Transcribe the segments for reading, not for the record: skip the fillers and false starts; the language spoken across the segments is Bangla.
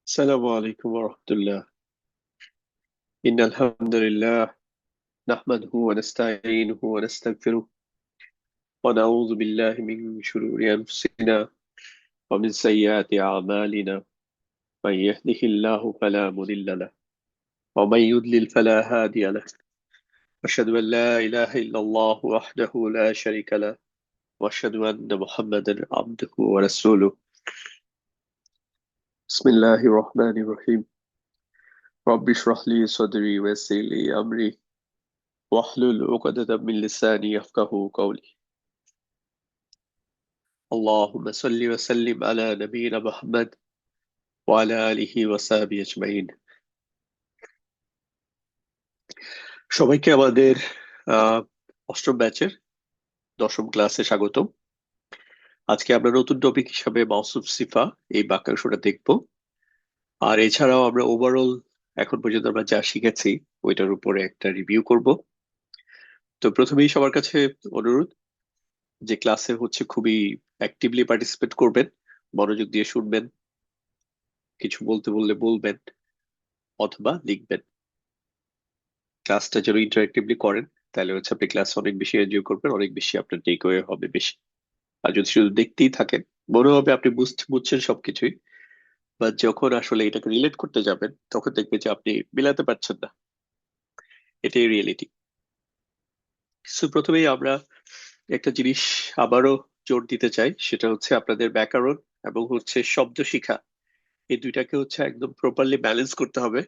السلام عليكم ورحمة الله. إن الحمد لله نحمده ونستعينه ونستغفره ونعوذ بالله من شرور أنفسنا ومن سيئات أعمالنا. من يهده الله فلا مضل له ومن يضلل فلا هادي له. أشهد أن لا إله إلا الله وحده لا شريك له وأشهد أن محمدا عبده ورسوله. بسم الله الرحمن الرحيم. رب اشرح لي صدري ويسر لي أمري واحلل عقدة من لساني يفقهوا قولي. اللهم صل وسلم على نبينا محمد وعلى آله وصحبه أجمعين. সবাইকে আমাদের আহ অষ্টম ব্যাচের দশম ক্লাসে স্বাগতম। আজকে আমরা নতুন টপিক হিসাবে মাওসুফ সিফা এই বাক্যাংশটা দেখব। আর এছাড়াও আমরা ওভারঅল এখন পর্যন্ত আমরা যা শিখেছি ওইটার উপরে একটা রিভিউ করব। তো প্রথমেই সবার কাছে অনুরোধ যে ক্লাসে হচ্ছে খুবই অ্যাক্টিভলি পার্টিসিপেট করবেন, মনোযোগ দিয়ে শুনবেন, কিছু বলতে বললে বলবেন অথবা লিখবেন। ক্লাসটা যেন ইন্টারেক্টিভলি করেন, তাহলে হচ্ছে আপনি ক্লাস অনেক বেশি এনজয় করবেন, অনেক বেশি আপনার টেক অ্যাওয়ে হবে বেশি। আর যদি শুধু দেখতেই থাকেন, মনে হবে আপনি বুঝছেন সবকিছুই, বা যখন আসলে এটাকে রিলেট করতে যাবেন তখন দেখবেন যে আপনি মিলাতে পারছেন না। এটাই রিয়েলিটি। সো প্রথমেই আমরা একটা জিনিস আবারও জোর দিতে চাই, সেটা হচ্ছে আপনাদের ব্যাকরণ এবং হচ্ছে শব্দ শিখা, এই দুইটাকে হচ্ছে একদম প্রপারলি ব্যালেন্স করতে হবে।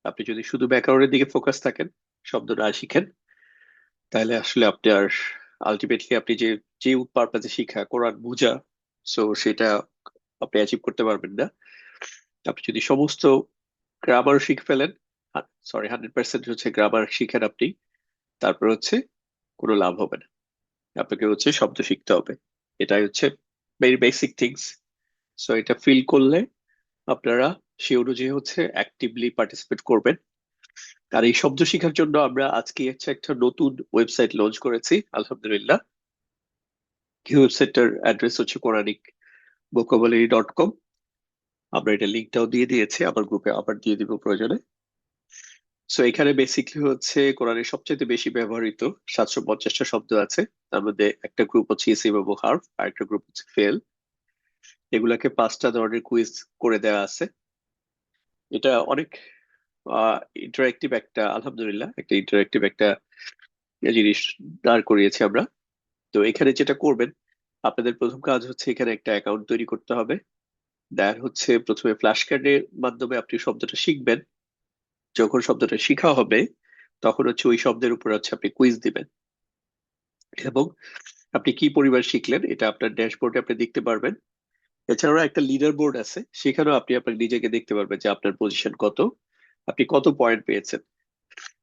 আপনি যদি শুধু ব্যাকরণের দিকে ফোকাস থাকেন, শব্দ না শিখেন, তাহলে আসলে আপনি আর আলটিমেটলি আপনি যে যে পারপাজে শিক্ষা কোরআন বুঝা, সো সেটা আপনি অ্যাচিভ করতে পারবেন না। আপনি যদি সমস্ত গ্রামার শিখে ফেলেন, 100% হচ্ছে গ্রামার শিখেন আপনি, তারপর হচ্ছে কোনো লাভ হবে না। আপনাকে হচ্ছে শব্দ শিখতে হবে। এটাই হচ্ছে ভেরি বেসিক থিংস। সো এটা ফিল করলে আপনারা সে অনুযায়ী হচ্ছে অ্যাক্টিভলি পার্টিসিপেট করবেন। আর এই শব্দ শেখার জন্য আমরা আজকে হচ্ছে একটা নতুন ওয়েবসাইট লঞ্চ করেছি, আলহামদুলিল্লাহ। এই ওয়েবসাইটটার অ্যাড্রেস হচ্ছে Quranic vocabulary.com। আমরা এটা লিঙ্কটাও দিয়ে দিয়েছি, আমার গ্রুপে আবার দিয়ে দিব প্রয়োজনে। সো এখানে বেসিকলি হচ্ছে কোরআনের সবচেয়ে বেশি ব্যবহৃত 750টা শব্দ আছে। তার মধ্যে একটা গ্রুপ হচ্ছে ইসিম এবং হার্ফ, আর একটা গ্রুপ হচ্ছে ফেল। এগুলাকে 5টা ধরনের কুইজ করে দেওয়া আছে। এটা অনেক ইন্টারেক্টিভ একটা, আলহামদুলিল্লাহ একটা ইন্টারেক্টিভ একটা জিনিস দাঁড় করিয়েছি আমরা। তো এখানে যেটা করবেন, আপনাদের প্রথম কাজ হচ্ছে এখানে একটা অ্যাকাউন্ট তৈরি করতে হবে। দেন হচ্ছে প্রথমে ফ্ল্যাশ কার্ডের মাধ্যমে আপনি শব্দটা শিখবেন। যখন শব্দটা শিখা হবে তখন হচ্ছে ওই শব্দের উপর হচ্ছে আপনি কুইজ দিবেন, এবং আপনি কি পরিমাণ শিখলেন এটা আপনার ড্যাশবোর্ডে আপনি দেখতে পারবেন। এছাড়াও একটা লিডার বোর্ড আছে, সেখানেও আপনি আপনার নিজেকে দেখতে পারবেন যে আপনার পজিশন কত, আপনি কত পয়েন্ট পেয়েছেন।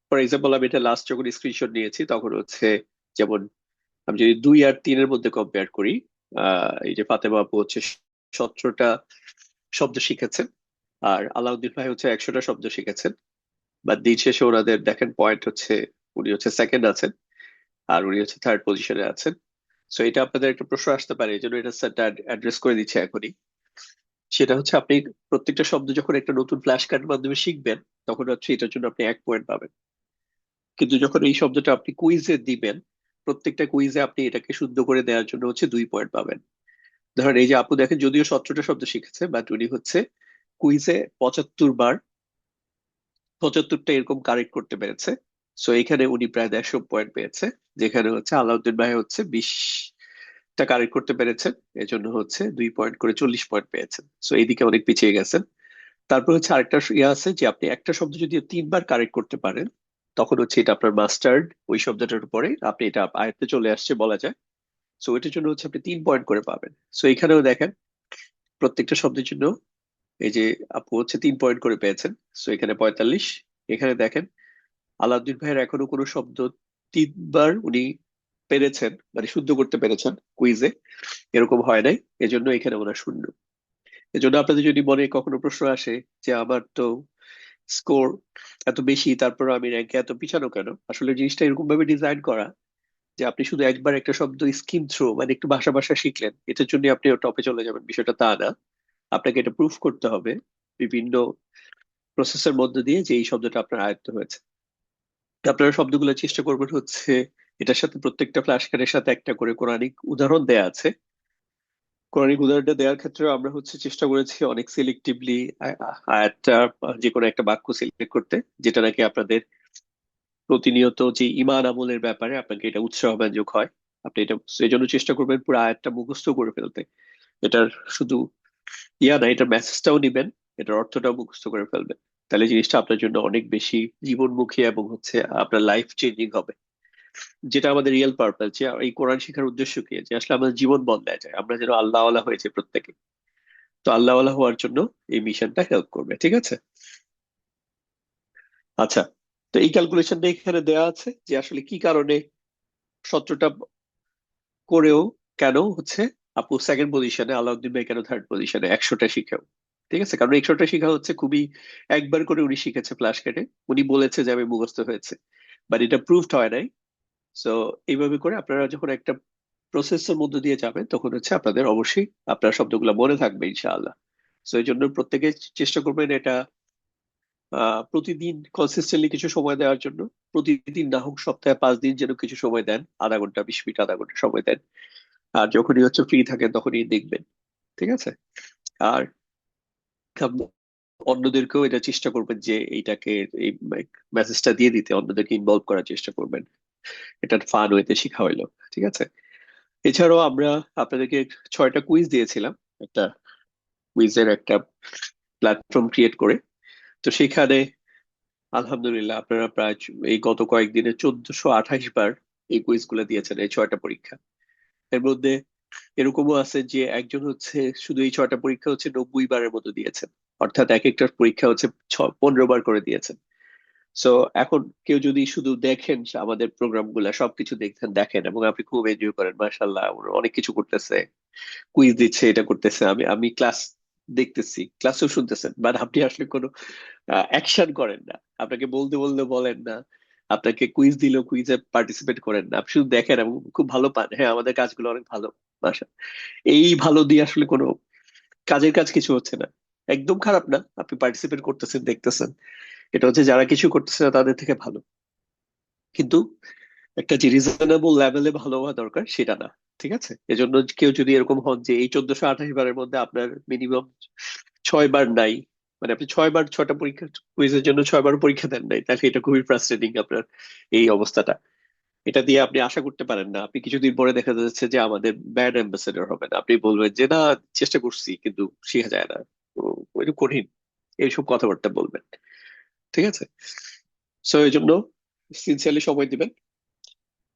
ফর এক্সাম্পল, আমি এটা লাস্ট যখন স্ক্রিনশট নিয়েছি তখন হচ্ছে, যেমন আমি যদি 2 আর 3-এর মধ্যে কম্পেয়ার করি, এই যে ফাতেমা আপু হচ্ছে 17টা শব্দ শিখেছেন, আর আলাউদ্দিন ভাই হচ্ছে 100টা শব্দ শিখেছেন। বা দিন শেষে ওনাদের দেখেন পয়েন্ট হচ্ছে, উনি হচ্ছে সেকেন্ড আছেন আর উনি হচ্ছে থার্ড পজিশনে আছেন। সো এটা আপনাদের একটা প্রশ্ন আসতে পারে, এই জন্য এটা স্যারটা অ্যাড্রেস করে দিচ্ছে এখনই। সেটা হচ্ছে আপনি প্রত্যেকটা শব্দ যখন একটা নতুন ফ্ল্যাশ কার্ডের মাধ্যমে শিখবেন, তখন হচ্ছে এটার জন্য আপনি 1 পয়েন্ট পাবেন। কিন্তু যখন এই শব্দটা আপনি কুইজে দিবেন, প্রত্যেকটা কুইজে আপনি এটাকে শুদ্ধ করে দেওয়ার জন্য হচ্ছে 2 পয়েন্ট পাবেন। ধরেন এই যে আপু দেখেন, যদিও 17টা শব্দ শিখেছে, বাট উনি হচ্ছে কুইজে 75 বার, 75টা এরকম কারেক্ট করতে পেরেছে। সো এখানে উনি প্রায় 150 পয়েন্ট পেয়েছে। যেখানে হচ্ছে আলাউদ্দিন ভাই হচ্ছে 20টা কারেক্ট করতে পেরেছেন, এজন্য হচ্ছে 2 পয়েন্ট করে 40 পয়েন্ট পেয়েছেন। সো এইদিকে অনেক পিছিয়ে গেছেন। তারপর হচ্ছে আরেকটা ইয়ে আছে যে আপনি একটা শব্দ যদি 3 বার কারেক্ট করতে পারেন, তখন হচ্ছে এটা আপনার মাস্টার্ড, ওই শব্দটার উপরে আপনি এটা আয়ত্তে চলে আসছে বলা যায়। সো এটার জন্য হচ্ছে আপনি 3 পয়েন্ট করে পাবেন। সো এখানেও দেখেন প্রত্যেকটা শব্দের জন্য এই যে আপু হচ্ছে 3 পয়েন্ট করে পেয়েছেন। সো এখানে 45। এখানে দেখেন আলাউদ্দিন ভাইয়ের এখনো কোনো শব্দ 3 বার উনি পেরেছেন, মানে শুদ্ধ করতে পেরেছেন কুইজে, এরকম হয় নাই, এজন্য এখানে ওনার শূন্য। এজন্য আপনাদের যদি মনে কখনো প্রশ্ন আসে যে আমার তো স্কোর এত বেশি, তারপর আমি র্যাঙ্কে এত পিছানো কেন, আসলে জিনিসটা এরকম ভাবে ডিজাইন করা যে আপনি শুধু একবার একটা শব্দ স্কিম থ্রো, মানে একটু ভাষা ভাষা শিখলেন, এটার জন্য আপনি টপে চলে যাবেন, বিষয়টা তা না। আপনাকে এটা প্রুফ করতে হবে বিভিন্ন প্রসেসের মধ্য দিয়ে যে এই শব্দটা আপনার আয়ত্ত হয়েছে। তো আপনারা শব্দগুলো চেষ্টা করবেন হচ্ছে এটার সাথে প্রত্যেকটা ফ্ল্যাশ কার্ডের সাথে একটা করে কোরআনিক উদাহরণ দেয়া আছে। কোরআনিক উদাহরণটা দেওয়ার ক্ষেত্রে আমরা হচ্ছে চেষ্টা করেছি অনেক সিলেক্টিভলি আয়াতটা যে কোনো একটা বাক্য সিলেক্ট করতে, যেটা নাকি আপনাদের প্রতিনিয়ত যে ইমান আমলের ব্যাপারে আপনাকে এটা উৎসাহব্যঞ্জক হয়। আপনি এটা এই জন্য চেষ্টা করবেন পুরো আয়াতটা মুখস্থ করে ফেলতে। এটার শুধু না, এটার মেসেজটাও নিবেন, এটার অর্থটাও মুখস্থ করে ফেলবেন। তাহলে জিনিসটা আপনার জন্য অনেক বেশি জীবনমুখী এবং হচ্ছে আপনার লাইফ চেঞ্জিং হবে। যেটা আমাদের রিয়েল পারপাস, যে এই কোরআন শেখার উদ্দেশ্য কি, যে আসলে আমাদের জীবন বদলায় যায়, আমরা যেন আল্লাহ ওয়ালা হয়েছে প্রত্যেকে। তো আল্লাহ ওয়ালা হওয়ার জন্য এই মিশনটা হেল্প করবে, ঠিক আছে? আচ্ছা, তো এই ক্যালকুলেশনটা এখানে দেওয়া আছে যে আসলে কি কারণে 17টা করেও কেন হচ্ছে আপু সেকেন্ড পজিশনে, আলাউদ্দিন ভাই কেন থার্ড পজিশনে 100টা শিখেও। ঠিক আছে, কারণ 100টা শিখা হচ্ছে খুবই, একবার করে উনি শিখেছে ফ্ল্যাশ কার্ডে, উনি বলেছে যে আমি মুখস্থ হয়েছে, বাট এটা প্রুভড হয় নাই। সো এইভাবে করে আপনারা যখন একটা প্রসেসের মধ্য দিয়ে যাবেন তখন হচ্ছে আপনাদের অবশ্যই আপনার শব্দগুলো মনে থাকবে ইনশাআল্লাহ। সো এই জন্য প্রত্যেকে চেষ্টা করবেন এটা প্রতিদিন কনসিস্টেন্টলি কিছু সময় দেওয়ার জন্য। প্রতিদিন না হোক সপ্তাহে 5 দিন যেন কিছু সময় দেন, আধা ঘন্টা 20 মিনিট আধা ঘন্টা সময় দেন। আর যখনই হচ্ছে ফ্রি থাকেন তখনই দেখবেন, ঠিক আছে? আর আপ- অন্যদেরকেও এটা চেষ্টা করবেন যে এইটাকে, এই মেসেজটা দিয়ে দিতে অন্যদেরকে ইনভলভ করার চেষ্টা করবেন। এটা ফান ওয়েতে শেখা হইলো, ঠিক আছে? এছাড়াও আমরা আপনাদেরকে 6টা কুইজ দিয়েছিলাম, একটা কুইজের একটা প্ল্যাটফর্ম ক্রিয়েট করে। তো সেখানে আলহামদুলিল্লাহ আপনারা প্রায় এই গত কয়েকদিনে 1428 বার এই কুইজ গুলো দিয়েছেন, এই 6টা পরীক্ষা। এর মধ্যে এরকমও আছে যে একজন হচ্ছে শুধু এই 6টা পরীক্ষা হচ্ছে 90 বারের মতো দিয়েছেন, অর্থাৎ এক একটা পরীক্ষা হচ্ছে 15 বার করে দিয়েছেন। সো এখন কেউ যদি শুধু দেখেন আমাদের প্রোগ্রাম গুলা সবকিছু দেখেন এবং আপনি খুব এনজয় করেন, মাশাল্লাহ অনেক কিছু করতেছে, কুইজ দিচ্ছে, এটা করতেছে, আমি আমি ক্লাস দেখতেছি, ক্লাসেও শুনতেছেন, বাট আপনি আসলে কোনো অ্যাকশন করেন না, আপনাকে বলতে বলতে বলেন না, আপনাকে কুইজ দিলেও কুইজে পার্টিসিপেট করেন না, আপনি শুধু দেখেন এবং খুব ভালো পান, হ্যাঁ আমাদের কাজগুলো অনেক ভালো, মাশা। এই ভালো দিয়ে আসলে কোনো কাজের কাজ কিছু হচ্ছে না। একদম খারাপ না, আপনি পার্টিসিপেট করতেছেন, দেখতেছেন, এটা হচ্ছে যারা কিছু করতেছে না তাদের থেকে ভালো। কিন্তু একটা যে রিজনেবল লেভেলে ভালো হওয়া দরকার সেটা না, ঠিক আছে? এজন্য কেউ যদি এরকম হন যে এই 1428 বারের মধ্যে আপনার মিনিমাম 6 বার নাই, মানে আপনি 6 বার 6টা পরীক্ষা, কুইজের জন্য 6 বার পরীক্ষা দেন নাই, তাহলে এটা খুবই ফ্রাস্ট্রেটিং আপনার এই অবস্থাটা। এটা দিয়ে আপনি আশা করতে পারেন না আপনি কিছুদিন পরে দেখা যাচ্ছে যে আমাদের ব্যাড অ্যাম্বাসেডর হবেন, আপনি বলবেন যে না চেষ্টা করছি কিন্তু শেখা যায় না, একটু কঠিন, এইসব কথাবার্তা বলবেন, ঠিক আছে? সো এই জন্য সিনসিয়ারলি সময় দিবেন।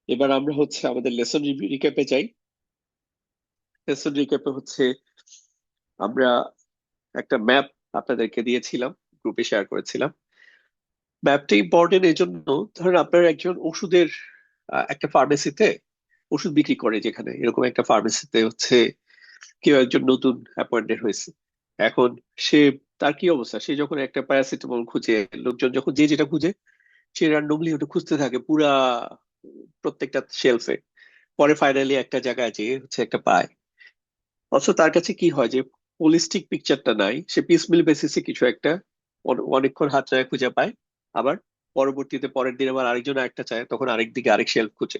এবার আমরা হচ্ছে আমাদের লেসন রিক্যাপে যাই। লেসন রিক্যাপে হচ্ছে আমরা একটা ম্যাপ আপনাদেরকে দিয়েছিলাম, গ্রুপে শেয়ার করেছিলাম। ম্যাপটা ইম্পর্টেন্ট এই জন্য, ধরেন আপনার একজন ওষুধের একটা ফার্মেসিতে ওষুধ বিক্রি করে, যেখানে এরকম একটা ফার্মেসিতে হচ্ছে কেউ একজন নতুন অ্যাপয়েন্টেড হয়েছে। এখন সে, তার কি অবস্থা, সে যখন একটা প্যারাসিটামল খুঁজে, লোকজন যখন যে যেটা খুঁজে, সে র্যান্ডমলি ওটা খুঁজতে থাকে পুরা প্রত্যেকটা শেলফে, পরে ফাইনালি একটা জায়গায় যে হচ্ছে একটা পায়। অথচ তার কাছে কি হয় যে হোলিস্টিক পিকচারটা নাই, সে পিসমিল বেসিসে কিছু একটা অনেকক্ষণ হাত চায় খুঁজে পায়, আবার পরবর্তীতে পরের দিন আবার আরেকজন একটা চায়, তখন আরেক দিকে আরেক শেলফ খুঁজে।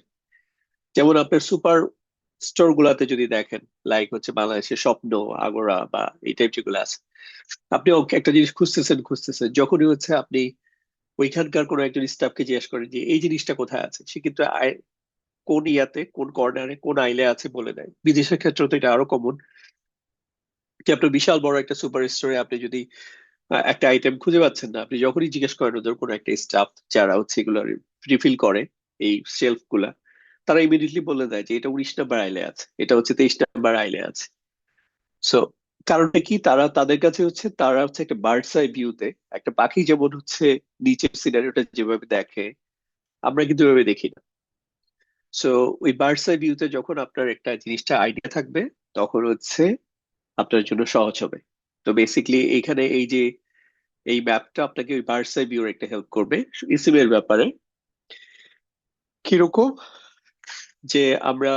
যেমন আপনার সুপার স্টোর গুলাতে যদি দেখেন, লাইক হচ্ছে বাংলাদেশের স্বপ্ন, আগোরা বা এই টাইপ যেগুলো আছে, আপনি একটা জিনিস খুঁজতেছেন খুঁজতেছেন, যখনই হচ্ছে আপনি ওইখানকার কোনো একজন স্টাফকে জিজ্ঞেস করেন যে এই জিনিসটা কোথায় আছে, সে কিন্তু কোন ইয়াতে কোন কর্নারে কোন আইলে আছে বলে দেয়। বিদেশের ক্ষেত্রে তো এটা আরো কমন, যে আপনার বিশাল বড় একটা সুপার স্টোরে আপনি যদি একটা আইটেম খুঁজে পাচ্ছেন না, আপনি যখনই জিজ্ঞেস করেন ওদের কোনো একটা স্টাফ যারা হচ্ছে এগুলো রিফিল করে এই শেলফ গুলা, তারা ইমিডিয়েটলি বলে দেয় যে এটা 19 নম্বর আইলে আছে, এটা হচ্ছে 23 নম্বর আইলে আছে। সো কারণটা কি, তারা তাদের কাছে হচ্ছে, তারা হচ্ছে একটা বার্ডস আই ভিউতে, একটা পাখি যেমন হচ্ছে নিচের সিনারিওটা যেভাবে দেখে, আমরা কিন্তু এভাবে দেখি না। সো ওই বার্ডস আই ভিউতে যখন আপনার একটা জিনিসটা আইডিয়া থাকবে, তখন হচ্ছে আপনার জন্য সহজ হবে। তো বেসিকলি এইখানে এই যে এই ম্যাপটা আপনাকে ওই বার্ডস আই ভিউর একটা হেল্প করবে ইসিমের ব্যাপারে। কিরকম, যে আমরা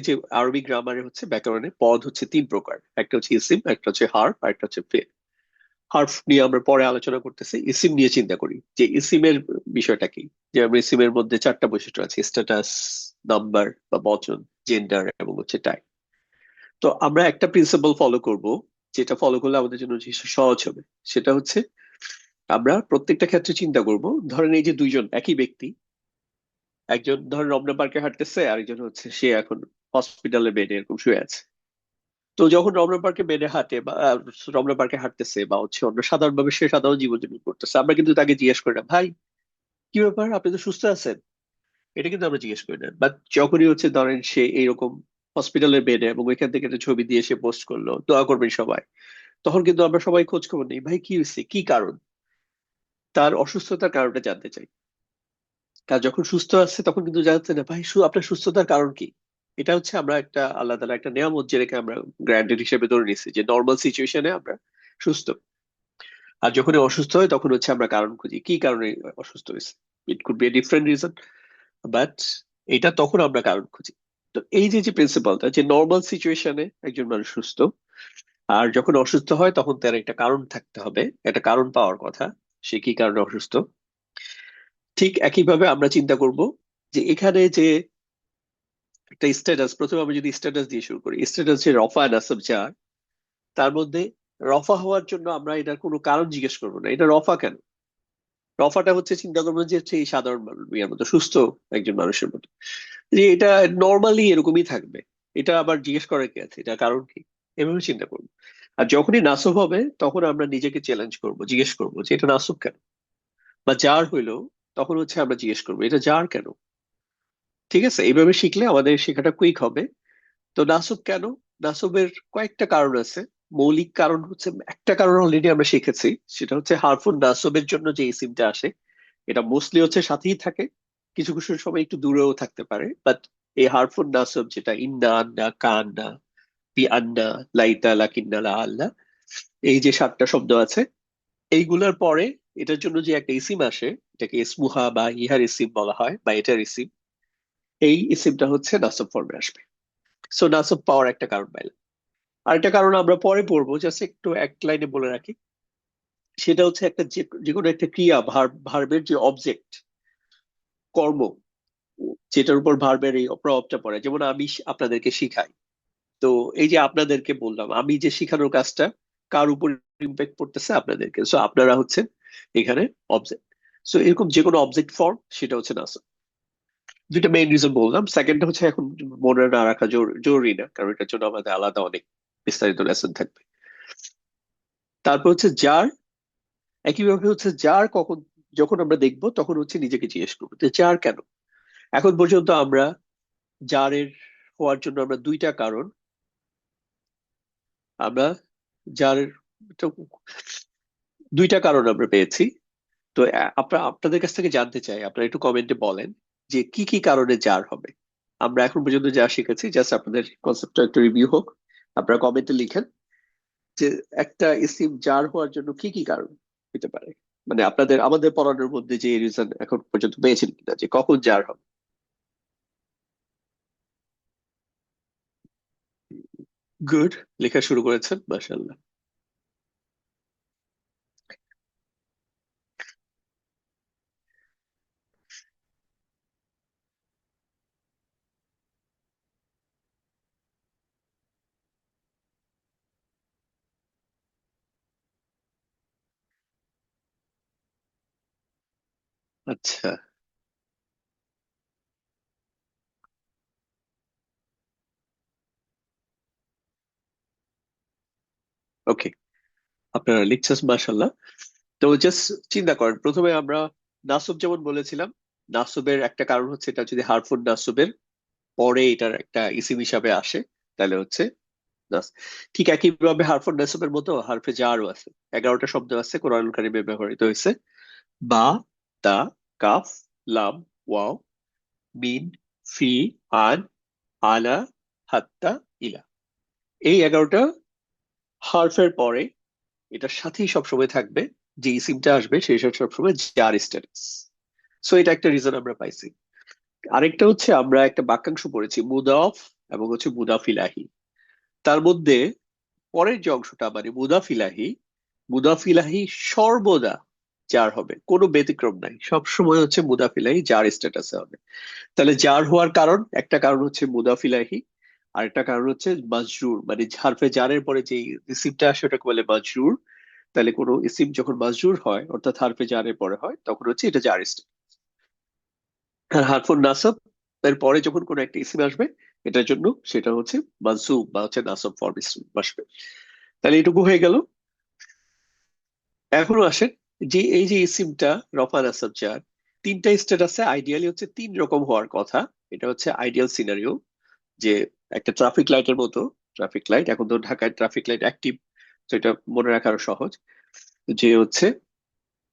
যে আরবি গ্রামারে হচ্ছে ব্যাকরণে পদ হচ্ছে তিন প্রকার, একটা হচ্ছে ইসিম, একটা হচ্ছে হার্ফ, আর একটা হচ্ছে ফেল। হার্ফ নিয়ে আমরা পরে আলোচনা করতেছি, ইসিম নিয়ে চিন্তা করি যে ইসিমের বিষয়টা কি। যে আমরা ইসিমের মধ্যে চারটা বৈশিষ্ট্য আছে: স্ট্যাটাস, নাম্বার বা বচন, জেন্ডার এবং হচ্ছে টাইপ। তো আমরা একটা প্রিন্সিপাল ফলো করব, যেটা ফলো করলে আমাদের জন্য জিনিসটা সহজ হবে। সেটা হচ্ছে আমরা প্রত্যেকটা ক্ষেত্রে চিন্তা করব, ধরেন এই যে দুইজন একই ব্যক্তি, একজন ধরেন রমনা পার্কে হাঁটতেছে, আরেকজন হচ্ছে সে এখন হসপিটালে বেডে এরকম শুয়ে আছে। তো যখন রমনা পার্কে বেডে হাঁটে বা রমনা পার্কে হাঁটতেছে বা হচ্ছে অন্য সাধারণভাবে সে সাধারণ জীবনযাপন করতেছে, আমরা কিন্তু তাকে জিজ্ঞেস করি না, ভাই কি ব্যাপার, আপনি তো সুস্থ আছেন? এটা কিন্তু আমরা জিজ্ঞেস করি না। বাট যখনই হচ্ছে ধরেন সে এইরকম হসপিটালের বেডে এবং ওইখান থেকে একটা ছবি দিয়ে সে পোস্ট করলো, দোয়া করবেন সবাই, তখন কিন্তু আমরা সবাই খোঁজ খবর নেই, ভাই কি হয়েছে, কি কারণ, তার অসুস্থতার কারণটা জানতে চাই। কার যখন সুস্থ আছে তখন কিন্তু জানতে না, ভাই আপনার সুস্থতার কারণ কি। এটা হচ্ছে আমরা একটা আল্লাহ তাআলা একটা নিয়ামত যে রেখে আমরা গ্র্যান্ডেড হিসেবে ধরে নিচ্ছি যে নর্মাল সিচুয়েশনে আমরা সুস্থ। আর যখন অসুস্থ হয় তখন হচ্ছে আমরা কারণ খুঁজি, কি কারণে অসুস্থ হয়েছে। It could B a different reason, but এটা তখন আমরা কারণ খুঁজি। তো এই যে যে প্রিন্সিপালটা যে নর্মাল সিচুয়েশনে একজন মানুষ সুস্থ, আর যখন অসুস্থ হয় তখন তার একটা কারণ থাকতে হবে, একটা কারণ পাওয়ার কথা, সে কি কারণে অসুস্থ। ঠিক একইভাবে আমরা চিন্তা করব যে এখানে যে একটা স্ট্যাটাস, প্রথমে আমি যদি স্ট্যাটাস দিয়ে শুরু করি, স্ট্যাটাস যে রফা নাসব যার, তার মধ্যে রফা হওয়ার জন্য আমরা এটার কোনো কারণ জিজ্ঞেস করবো না, এটা রফা কেন। রফাটা হচ্ছে চিন্তা করবো যে হচ্ছে এই সাধারণ মানুষ ইয়ার মতো সুস্থ একজন মানুষের মতো, যে এটা নর্মালি এরকমই থাকবে, এটা আবার জিজ্ঞেস করার কি আছে, এটা কারণ কি, এভাবে চিন্তা করবো। আর যখনই নাসব হবে তখন আমরা নিজেকে চ্যালেঞ্জ করব, জিজ্ঞেস করবো যে এটা নাসব কেন। বা যার হইলো, তখন হচ্ছে আমরা জিজ্ঞেস করবো এটা যার কেন। ঠিক আছে, এইভাবে শিখলে আমাদের শেখাটা কুইক হবে। তো নাসব কেন, নাসবের কয়েকটা কারণ আছে। মৌলিক কারণ হচ্ছে, একটা কারণ অলরেডি আমরা শিখেছি, সেটা হচ্ছে হারফুন নাসবের জন্য যে ইসিমটা আসে, এটা মোস্টলি হচ্ছে সাথেই থাকে, কিছু কিছু সময় একটু দূরেও থাকতে পারে, বাট এই হারফুন নাসব যেটা ইন্না, আন্না, কান্না, বি আন্না, লাইতা, লাকিন্না, লা আল্লাহ, এই যে সাতটা শব্দ আছে, এইগুলার পরে এটার জন্য যে একটা ইসিম আসে, এটাকে ইসমুহা বা ইহার ইসিম বলা হয় বা এটার ইসিম, এই ইসিমটা হচ্ছে নাসব ফর্মে আসবে। সো নাসব পাওয়ার একটা কারণ পাইলাম। আরেকটা কারণ আমরা পরে পড়বো, জাস্ট একটু এক লাইনে বলে রাখি। সেটা হচ্ছে একটা যে কোনো একটা ক্রিয়া, ভার্বের যে অবজেক্ট, কর্ম, যেটার উপর ভার্বের এই প্রভাবটা পড়ে। যেমন আমি আপনাদেরকে শিখাই, তো এই যে আপনাদেরকে বললাম, আমি যে শিখানোর কাজটা কার উপর ইম্প্যাক্ট পড়তেছে, আপনাদেরকে, সো আপনারা হচ্ছেন এখানে অবজেক্ট। সো এরকম যে কোনো অবজেক্ট ফর্ম, সেটা হচ্ছে নাসব। দুইটা মেইন রিজন বললাম, সেকেন্ডটা হচ্ছে এখন মনে না রাখা জরুরি না, কারণ এটার জন্য আমাদের আলাদা অনেক বিস্তারিত লেসন থাকবে। তারপর হচ্ছে যার, একইভাবে হচ্ছে যার কখন, যখন আমরা দেখবো তখন হচ্ছে নিজেকে জিজ্ঞেস করবো যে যার কেন। এখন পর্যন্ত আমরা জারের হওয়ার জন্য আমরা দুইটা কারণ, আমরা জারের তো দুইটা কারণ আমরা পেয়েছি। তো আপনাদের কাছ থেকে জানতে চাই, আপনারা একটু কমেন্টে বলেন যে কি কি কারণে জার হবে। আমরা এখন পর্যন্ত যা শিখেছি, জাস্ট আপনাদের কনসেপ্টটা একটু রিভিউ হোক। আপনারা কমেন্টে লিখেন যে একটা ইসিম জার হওয়ার জন্য কি কি কারণ হতে পারে, মানে আপনাদের আমাদের পড়ানোর মধ্যে যে রিজন এখন পর্যন্ত পেয়েছেন কিনা যে কখন জার হবে। গুড, লেখা শুরু করেছেন, মাশাআল্লাহ। আচ্ছা, ওকে, আপনারা লিখছেন, মাশাআল্লাহ। তো জাস্ট চিন্তা করেন, প্রথমে আমরা নাসব যেমন বলেছিলাম, নাসবের একটা কারণ হচ্ছে এটা যদি হারফুন নাসবের পরে এটার একটা ইসিম হিসাবে আসে, তাহলে হচ্ছে নাস। ঠিক একইভাবে হারফুন নাসবের মতো হারফে জারও আছে, 11টা শব্দ আছে কোরআন কারিমে ব্যবহৃত হয়েছে: বা, তা, কাফ, লাম, ওয়াও, মিন, ফি, আন, আলা, হাত্তা, ইলা। এই 11টা হারফের পরে এটার সাথেই সবসময় থাকবে, যে ইসিমটা আসবে সেই সাথে সবসময় জার স্ট্যাটাস। সো এটা একটা রিজন আমরা পাইছি। আরেকটা হচ্ছে আমরা একটা বাক্যাংশ পড়েছি, মুদাফ এবং হচ্ছে মুদাফিলাহি। তার মধ্যে পরের যে অংশটা মানে মুদাফিলাহি, মুদাফিলাহি সর্বদা জার হবে, কোনো ব্যতিক্রম নাই, সব সময় হচ্ছে মুদাফিলাহি জার স্ট্যাটাসে হবে। তাহলে জার হওয়ার কারণ, একটা কারণ হচ্ছে মুদাফিলাহি, আরেকটা কারণ হচ্ছে মাজরুর, মানে হারফে জারের পরে যে ইসিমটা আসে ওটাকে বলে মাজরুর। তাহলে কোনো ইসিম যখন মাজরুর হয় অর্থাৎ হারফে জারের পরে হয় তখন হচ্ছে এটা জার স্ট্যাটাস। আর হারফুন নাসব এর পরে যখন কোনো একটা ইসিম আসবে এটার জন্য সেটা হচ্ছে মানসুব বা হচ্ছে নাসব ফর্ম আসবে। তাহলে এটুকু হয়ে গেল। এখনো আসেন যে এই যে ইসিমটা রফা নাসাব জার, তিনটা স্ট্যাটাসে আইডিয়ালি হচ্ছে তিন রকম হওয়ার কথা। এটা হচ্ছে আইডিয়াল সিনারিও, যে একটা ট্রাফিক লাইটের মতো। ট্রাফিক লাইট, এখন তো ঢাকায় ট্রাফিক লাইট অ্যাক্টিভ, তো এটা মনে রাখা আরো সহজ। যে হচ্ছে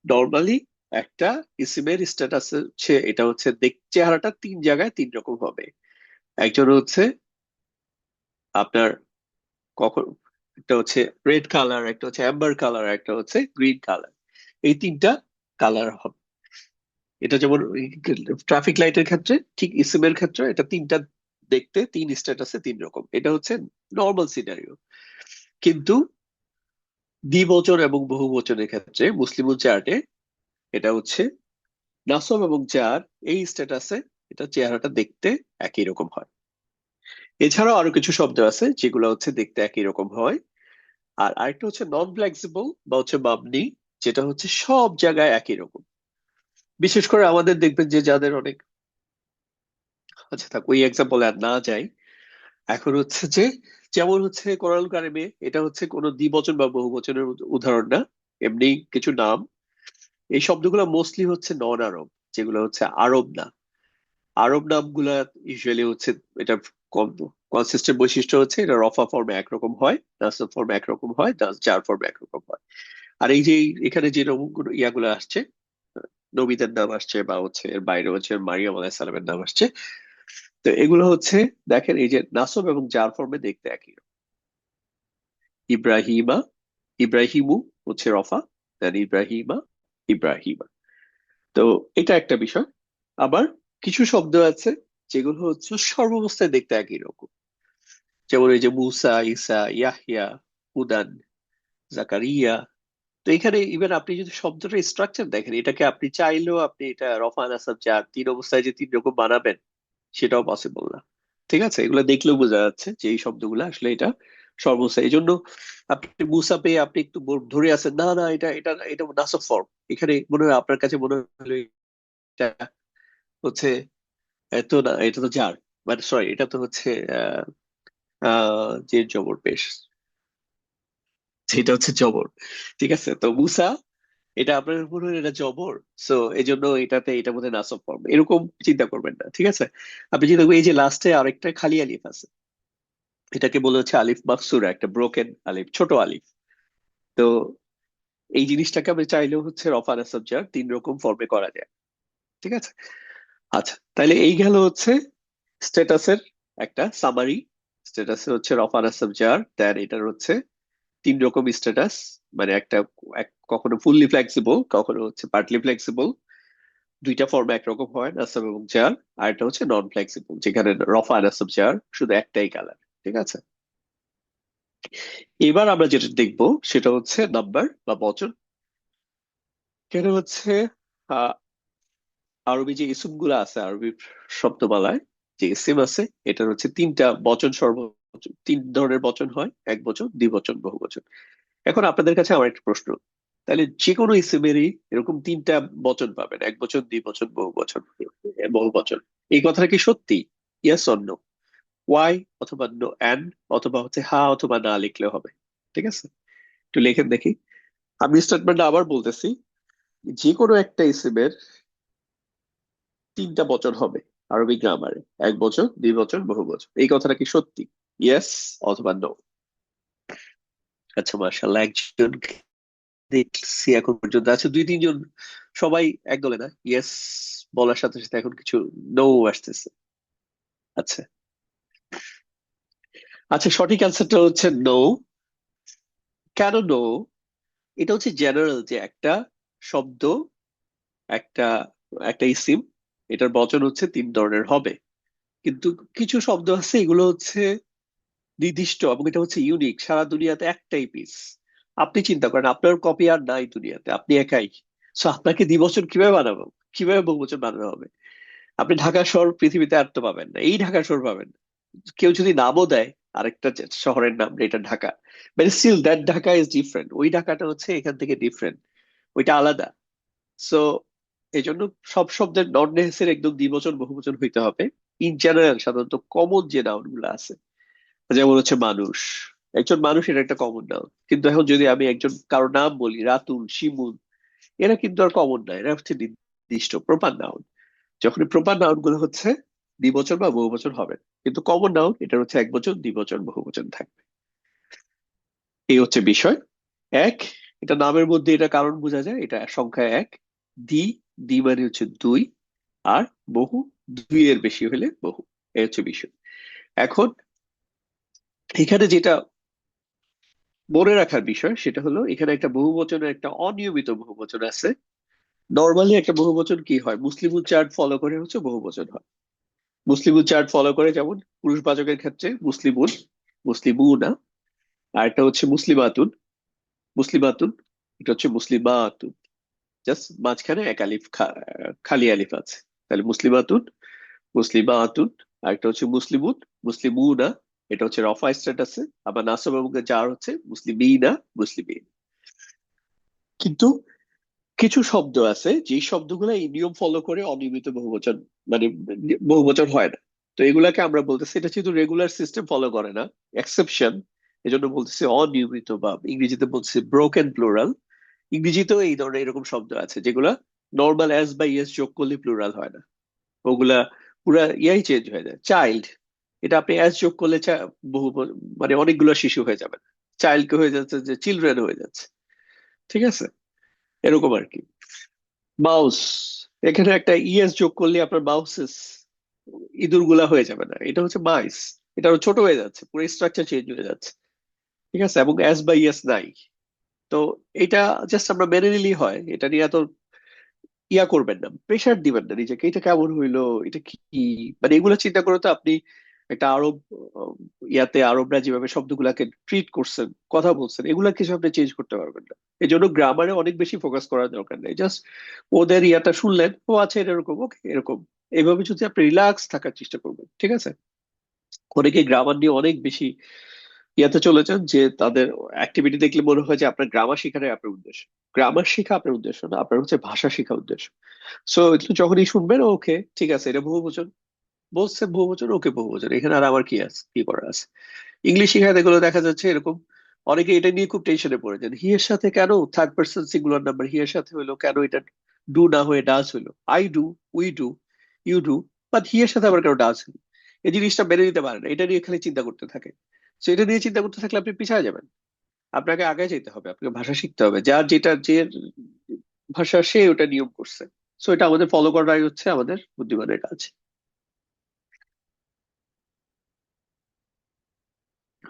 নর্মালি একটা ইসিমের স্ট্যাটাস হচ্ছে এটা হচ্ছে চেহারাটা তিন জায়গায় তিন রকম হবে। একজন হচ্ছে আপনার কখন, একটা হচ্ছে রেড কালার, একটা হচ্ছে অ্যাম্বার কালার, একটা হচ্ছে গ্রিন কালার। এই তিনটা কালার হবে। এটা যেমন ট্রাফিক লাইটের ক্ষেত্রে, ঠিক ইসিমের ক্ষেত্রে এটা তিনটা, দেখতে তিন স্ট্যাটাসে তিন রকম। এটা হচ্ছে নর্মাল সিনারিও। কিন্তু দ্বিবচন এবং বহুবচনের ক্ষেত্রে মুসলিম চার্টে এটা হচ্ছে নাসব এবং জার এই স্ট্যাটাসে এটা চেহারাটা দেখতে একই রকম হয়। এছাড়াও আরো কিছু শব্দ আছে যেগুলো হচ্ছে দেখতে একই রকম হয়। আর আরেকটা হচ্ছে নন ফ্লেক্সিবল বা হচ্ছে মাবনি, যেটা হচ্ছে সব জায়গায় একই রকম। বিশেষ করে আমাদের দেখবেন যে যাদের অনেক, আচ্ছা থাক ওই এক্সাম্পলে আর না যাই। এখন হচ্ছে যে যেমন হচ্ছে কোরআন কারিমে এটা হচ্ছে কোনো দ্বিবচন বা বহুবচনের উদাহরণ না, এমনি কিছু নাম। এই শব্দগুলো মোস্টলি হচ্ছে নন আরব, যেগুলো হচ্ছে আরব না। আরব নামগুলা ইউজুয়ালি হচ্ছে এটা কনসিস্টেন্ট বৈশিষ্ট্য হচ্ছে এটা রফা ফর্মে একরকম হয়, নাসব ফর্মে একরকম হয়, জার ফর্মে একরকম হয়। আর এই যে এখানে যে ইয়াগুলো আসছে, নবীদের নাম আসছে বা হচ্ছে এর বাইরে হচ্ছে মারিয়াম আলাইহিস সালামের নাম আসছে, তো এগুলো হচ্ছে দেখেন এই যে নাসব এবং জার ফর্মে দেখতে একই রকম। ইব্রাহিমা, ইব্রাহিমু হচ্ছে রফা, দেন ইব্রাহিমা, ইব্রাহিমা। তো এটা একটা বিষয়। আবার কিছু শব্দ আছে যেগুলো হচ্ছে সর্বাবস্থায় দেখতে একই রকম, যেমন এই যে মুসা, ইসা, ইয়াহিয়া, উদান, জাকারিয়া। তো এখানে ইভেন আপনি যদি শব্দটার স্ট্রাকচার দেখেন, এটাকে আপনি চাইলেও আপনি এটা রফা নাসাব জার তিন অবস্থায় যে তিন রকম বানাবেন সেটাও পসিবল না। ঠিক আছে, এগুলো দেখলেও বোঝা যাচ্ছে যে এই শব্দগুলো আসলে এটা সর্বস্থায়। এই জন্য আপনি মুসা পেয়ে আপনি একটু ধরে আছেন, না না এটা এটা এটা নাসব ফর্ম। এখানে মনে হয় আপনার কাছে মনে হলো এটা হচ্ছে এত না, এটা তো জার, মানে সরি এটা তো হচ্ছে আহ যে জবর পেশ, যেটা হচ্ছে জবর। ঠিক আছে, তো মুসা এটা আপনার মনে হয় এটা জবর, সো এই জন্য এটাতে এটা মধ্যে নাসব ফর্ম, এরকম চিন্তা করবেন না। ঠিক আছে, আপনি চিন্তা করবেন এই যে লাস্টে আরেকটা খালি আলিফ আছে, এটাকে বলে হচ্ছে আলিফ মাকসুরা, একটা ব্রোকেন আলিফ, ছোট আলিফ। তো এই জিনিসটাকে আপনি চাইলেও হচ্ছে রফা নাসব জার তিন রকম ফর্মে করা যায়। ঠিক আছে, আচ্ছা তাহলে এই গেল হচ্ছে স্ট্যাটাসের একটা সামারি। স্ট্যাটাসে হচ্ছে রফা নাসব জার, দেন এটার হচ্ছে তিন রকম স্ট্যাটাস, মানে একটা কখনো ফুললি ফ্লেক্সিবল, কখনো হচ্ছে পার্টলি ফ্লেক্সিবল, দুইটা ফর্মে একরকম হয় নাসব এবং জার। আর এটা হচ্ছে নন ফ্লেক্সিবল, যেখানে রফা নাসব জার শুধু একটাই কালার। ঠিক আছে, এবার আমরা যেটা দেখবো সেটা হচ্ছে নাম্বার বা বচন। কেন হচ্ছে আহ আরবি যে ইসিম গুলো আছে, আরবি শব্দমালায় যে ইসিম আছে এটার হচ্ছে তিনটা বচন, সর্বোচ্চ তিন ধরনের বচন হয়, এক বচন, দ্বিবচন, বহুবচন। এখন আপনাদের কাছে আমার একটা প্রশ্ন, তাহলে যে কোনো ইসিমেরই এরকম তিনটা বচন পাবেন, এক বচন, দ্বিবচন, বহুবচন। বহুবচন, এই কথাটা কি সত্যি? Yes or no? ওয়াই অথবা নো অ্যান্ড, অথবা হচ্ছে হা অথবা না লিখলে হবে। ঠিক আছে, একটু লেখেন দেখি। আমি স্টেটমেন্টটা আবার বলতেছি, যে কোনো একটা ইসিমের তিনটা বচন হবে আরবি গ্রামারে, এক বচন, দ্বিবচন, বহুবচন। এই কথাটা কি সত্যি? ইয়েস অথবা নো? আচ্ছা মাশাআল্লাহ, একজন দেখছি এখন পর্যন্ত আছে, দুই তিনজন, সবাই এক দলে না। ইয়েস বলার সাথে সাথে এখন কিছু নো আসতেছে। আচ্ছা, আচ্ছা সঠিক অ্যান্সারটা হচ্ছে নো। কেন নো? এটা হচ্ছে জেনারেল যে একটা শব্দ, একটা একটা ইসিম, এটার বচন হচ্ছে তিন ধরনের হবে। কিন্তু কিছু শব্দ আছে এগুলো হচ্ছে নির্দিষ্ট এবং এটা হচ্ছে ইউনিক, সারা দুনিয়াতে একটাই পিস। আপনি চিন্তা করেন আপনার কপি আর নাই দুনিয়াতে, আপনি একাই। সো আপনাকে দ্বিবচন কিভাবে বানাবো, কিভাবে বহুবচন বানানো হবে? আপনি ঢাকা শহর পৃথিবীতে আর তো পাবেন না, এই ঢাকা শহর পাবেন না। কেউ যদি নামও দেয় আরেকটা শহরের নাম, এটা Dhaka, but still that Dhaka is different, ওই ঢাকাটা হচ্ছে এখান থেকে ডিফারেন্ট, ওইটা আলাদা। সো এই জন্য সব শব্দের নন নেসেসারি একদম দ্বিবচন বহুবচন হইতে হবে। ইন জেনারেল সাধারণত কমন যে নাউন গুলো আছে, যেমন হচ্ছে মানুষ, একজন মানুষ এটা একটা কমন নাউন। কিন্তু এখন যদি আমি একজন কারো নাম বলি, রাতুল, শিমুল, এরা কিন্তু আর কমন না, এরা হচ্ছে নির্দিষ্ট প্রপার নাউন। যখন প্রপার নাউন গুলো হচ্ছে দ্বিবচন বা বহুবচন হবে, কিন্তু কমন নাউন এটা হচ্ছে একবচন, দ্বিবচন, বহুবচন থাকবে। এই হচ্ছে বিষয়। এক, এটা নামের মধ্যে এটা কারণ বোঝা যায়, এটা সংখ্যা এক। দ্বি, দ্বি মানে হচ্ছে দুই। আর বহু, দুই এর বেশি হলে বহু। এই হচ্ছে বিষয়। এখন এখানে যেটা মনে রাখার বিষয় সেটা হলো, এখানে একটা বহুবচনের একটা অনিয়মিত বহুবচন আছে। নর্মালি একটা বহুবচন কি হয়, মুসলিম চার্ট ফলো করে হচ্ছে বহুবচন হয়। মুসলিম চার্ট ফলো করে, যেমন পুরুষবাচকের ক্ষেত্রে মুসলিমুন, মুসলিমুনা। আর একটা হচ্ছে মুসলিমাতুন, মুসলিমাতুন। এটা হচ্ছে মুসলিমাতুন, জাস্ট মাঝখানে এক আলিফ খালি আলিফ আছে। তাহলে মুসলিমাতুন, মুসলিমাতুন। আর একটা হচ্ছে মুসলিমুন, মুসলিমুনা। এটা হচ্ছে রফা স্ট্যাটাসে। আবার নাসব এবং জার হচ্ছে মুসলিমিনা, মুসলিমিন। কিন্তু কিছু শব্দ আছে যে শব্দগুলো এই নিয়ম ফলো করে অনিয়মিত বহুবচন, মানে বহুবচন হয় না। তো এগুলাকে আমরা বলতেছি এটা যেহেতু রেগুলার সিস্টেম ফলো করে না, এক্সেপশন, এজন্য বলতেছি অনিয়মিত, বা ইংরেজিতে বলতেছি ব্রোকেন প্লুরাল। ইংরেজিতেও এই ধরনের এরকম শব্দ আছে যেগুলা নর্মাল এস বা ইএস যোগ করলে প্লুরাল হয় না, ওগুলা পুরা ইয়াই চেঞ্জ হয়ে যায়। চাইল্ড, এটা আপনি এস যোগ করলে বহু, মানে অনেকগুলো শিশু হয়ে যাবে, চাইল্ড কে হয়ে যাচ্ছে যে চিলড্রেন হয়ে যাচ্ছে। ঠিক আছে, এরকম আর কি। মাউস, এখানে একটা ইএস যোগ করলে আপনার মাউসেস, ইঁদুর গুলা হয়ে যাবে না, এটা হচ্ছে মাইস। এটা আরো ছোট হয়ে যাচ্ছে, পুরো স্ট্রাকচার চেঞ্জ হয়ে যাচ্ছে। ঠিক আছে, এবং এস বা ইএস নাই। তো এটা জাস্ট আমরা মেনে নিলেই হয়, এটা নিয়ে এত ইয়া করবেন না, প্রেশার দিবেন না নিজেকে, এটা কেমন হইলো, এটা কি, মানে এগুলো চিন্তা করে তো আপনি একটা আরব ইয়াতে আরবরা যেভাবে শব্দগুলাকে ট্রিট করছেন, কথা বলছেন, এগুলা কিছু আপনি চেঞ্জ করতে পারবেন না। এই জন্য গ্রামারে অনেক বেশি ফোকাস করার দরকার নেই, জাস্ট ওদের ইয়াটা শুনলেন, ও আচ্ছা এটা এরকম, ওকে এরকম। এইভাবে যদি আপনি রিল্যাক্স থাকার চেষ্টা করবেন, ঠিক আছে। অনেকে গ্রামার নিয়ে অনেক বেশি ইয়াতে চলে যান, যে তাদের অ্যাক্টিভিটি দেখলে মনে হয় যে আপনার গ্রামার শেখাটাই আপনার উদ্দেশ্য। গ্রামার শেখা আপনার উদ্দেশ্য না, আপনার হচ্ছে ভাষা শেখা উদ্দেশ্য। সো যখনই শুনবেন, ওকে ঠিক আছে এটা বহুবচন, বলছে বহুবচন, ওকে বহুবচন, এখানে আর আমার কি আছে, কি করার আছে। ইংলিশ শেখাতে গেলে দেখা যাচ্ছে এরকম, অনেকে এটা নিয়ে খুব টেনশনে পড়ে যান, হি এর সাথে কেন থার্ড পার্সন সিঙ্গুলার নাম্বার, হি এর সাথে হইলো কেন, এটা ডু না হয়ে ডাজ হইলো, I do, we do, you do, but he এর সাথে আবার কেন ডাজ হইলো। এই জিনিসটা মেনে নিতে পারে না, এটা নিয়ে খালি চিন্তা করতে থাকে। তো এটা নিয়ে চিন্তা করতে থাকলে আপনি পিছায় যাবেন। আপনাকে আগে যেতে হবে, আপনাকে ভাষা শিখতে হবে, যার যেটা যে ভাষা সে ওটা নিয়ম করছে। সো এটা আমাদের ফলো করাটাই হচ্ছে আমাদের বুদ্ধিমানের কাজ।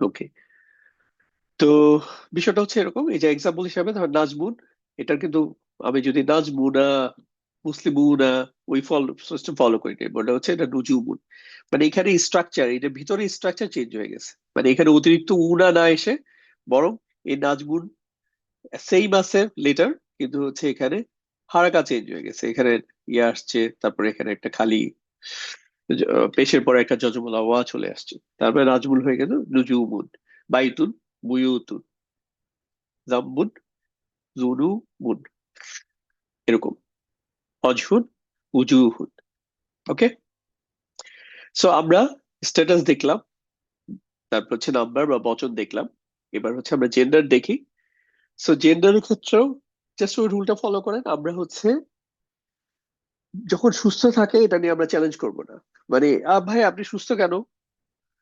ওকে, তো বিষয়টা হচ্ছে এরকম, এই যে এক্সাম্পল হিসাবে ধর নাজমুন, এটার কিন্তু আমি যদি নাজমুনা, মুসলিমুনা, ওই সিস্টেম ফলো করি না, বলটা হচ্ছে এটা নুজুমুন। মানে এখানে স্ট্রাকচার, এটা ভিতরে স্ট্রাকচার চেঞ্জ হয়ে গেছে, মানে এখানে অতিরিক্ত উনা না এসে বরং এই নাজমুন সেইম আছে লেটার, কিন্তু হচ্ছে এখানে হারাকা চেঞ্জ হয়ে গেছে, এখানে ইয়ে আসছে, তারপরে এখানে একটা খালি পেশের পরে একটা যজমলা ওয়া চলে আসছে, তারপরে নাজমুল হয়ে গেল নুজুমুন। বাইতুন, বুয়ুতুন, জাম্বুন, জুনুবুন, এরকম। অজহুন, উজুহুন। ওকে, সো আমরা স্ট্যাটাস দেখলাম, তারপর হচ্ছে নাম্বার বা বচন দেখলাম। এবার হচ্ছে আমরা জেন্ডার দেখি। সো জেন্ডারের ক্ষেত্রেও জাস্ট ওই রুলটা ফলো করেন, আমরা হচ্ছে যখন সুস্থ থাকে এটা নিয়ে আমরা চ্যালেঞ্জ করব না। মানে ভাই আপনি সুস্থ কেন,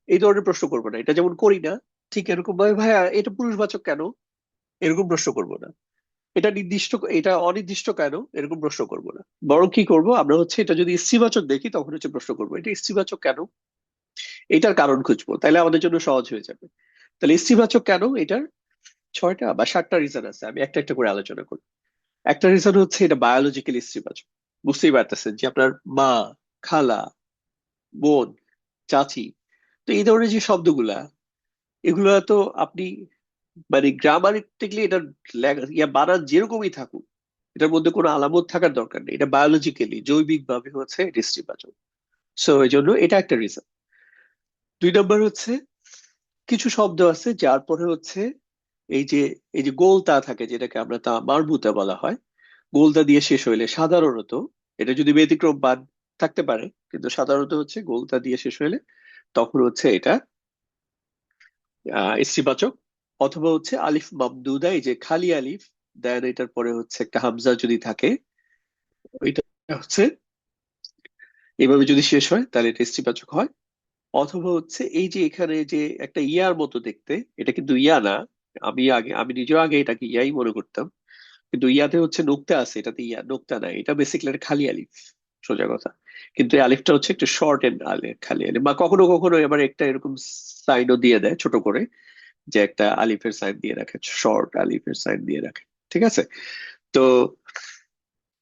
এই ধরনের প্রশ্ন করবো না, এটা যেমন করি না, ঠিক এরকম ভাবে ভাই এটা পুরুষবাচক কেন, এরকম প্রশ্ন করবো না। এটা নির্দিষ্ট, এটা অনির্দিষ্ট কেন, এরকম প্রশ্ন করব না। বরং কি করব, আমরা হচ্ছে এটা যদি স্ত্রীবাচক দেখি তখন হচ্ছে প্রশ্ন করবো এটা স্ত্রীবাচক কেন, এটার কারণ খুঁজবো, তাহলে আমাদের জন্য সহজ হয়ে যাবে। তাহলে স্ত্রীবাচক কেন, এটার 6টা বা 7টা রিজন আছে, আমি একটা একটা করে আলোচনা করি। একটা রিজন হচ্ছে এটা বায়োলজিক্যালি স্ত্রীবাচক। বুঝতেই পারতেছেন যে আপনার মা, খালা, বোন, চাচি। তো এই ধরনের যে শব্দগুলা, এগুলা তো আপনি মানে গ্রামারিটিক্যালি এটা বানান যেরকমই থাকুক, এটার মধ্যে কোনো আলামত থাকার দরকার নেই। এটা বায়োলজিক্যালি জৈবিক ভাবে হচ্ছে দৃষ্টিবাচক। সো এই জন্য এটা একটা রিজন। 2 নম্বর হচ্ছে কিছু শব্দ আছে যার পরে হচ্ছে এই যে এই যে গোলতা থাকে, যেটাকে আমরা তা মারবুতা বলা হয়, গোলতা দিয়ে শেষ হইলে সাধারণত, এটা যদি ব্যতিক্রম বাদ থাকতে পারে, কিন্তু সাধারণত হচ্ছে গোলতা দিয়ে শেষ হইলে তখন হচ্ছে এটা ইস্তিবাচক। অথবা হচ্ছে আলিফ মামদুদা, এই যে খালি আলিফ দেন এটার পরে হচ্ছে একটা হামজা যদি থাকে, ওইটা হচ্ছে এইভাবে যদি শেষ হয় তাহলে এটা ইস্তিবাচক হয়। অথবা হচ্ছে এই যে এখানে যে একটা ইয়ার মতো দেখতে, এটা কিন্তু ইয়া না। আমি নিজেও আগে এটাকে ইয়াই মনে করতাম, কিন্তু ইয়াতে হচ্ছে নোক্তা আছে, এটাতে ইয়া নোক্তা নাই, এটা বেসিক্যালি একটা খালি আলিফ, সোজা কথা। কিন্তু এই আলিফটা হচ্ছে একটু শর্ট এন্ড খালি আলিফ, বা কখনো কখনো এবার একটা এরকম সাইনও দিয়ে দেয় ছোট করে, যে একটা আলিফের সাইন দিয়ে রাখে, শর্ট আলিফের সাইন দিয়ে রাখে। ঠিক আছে? তো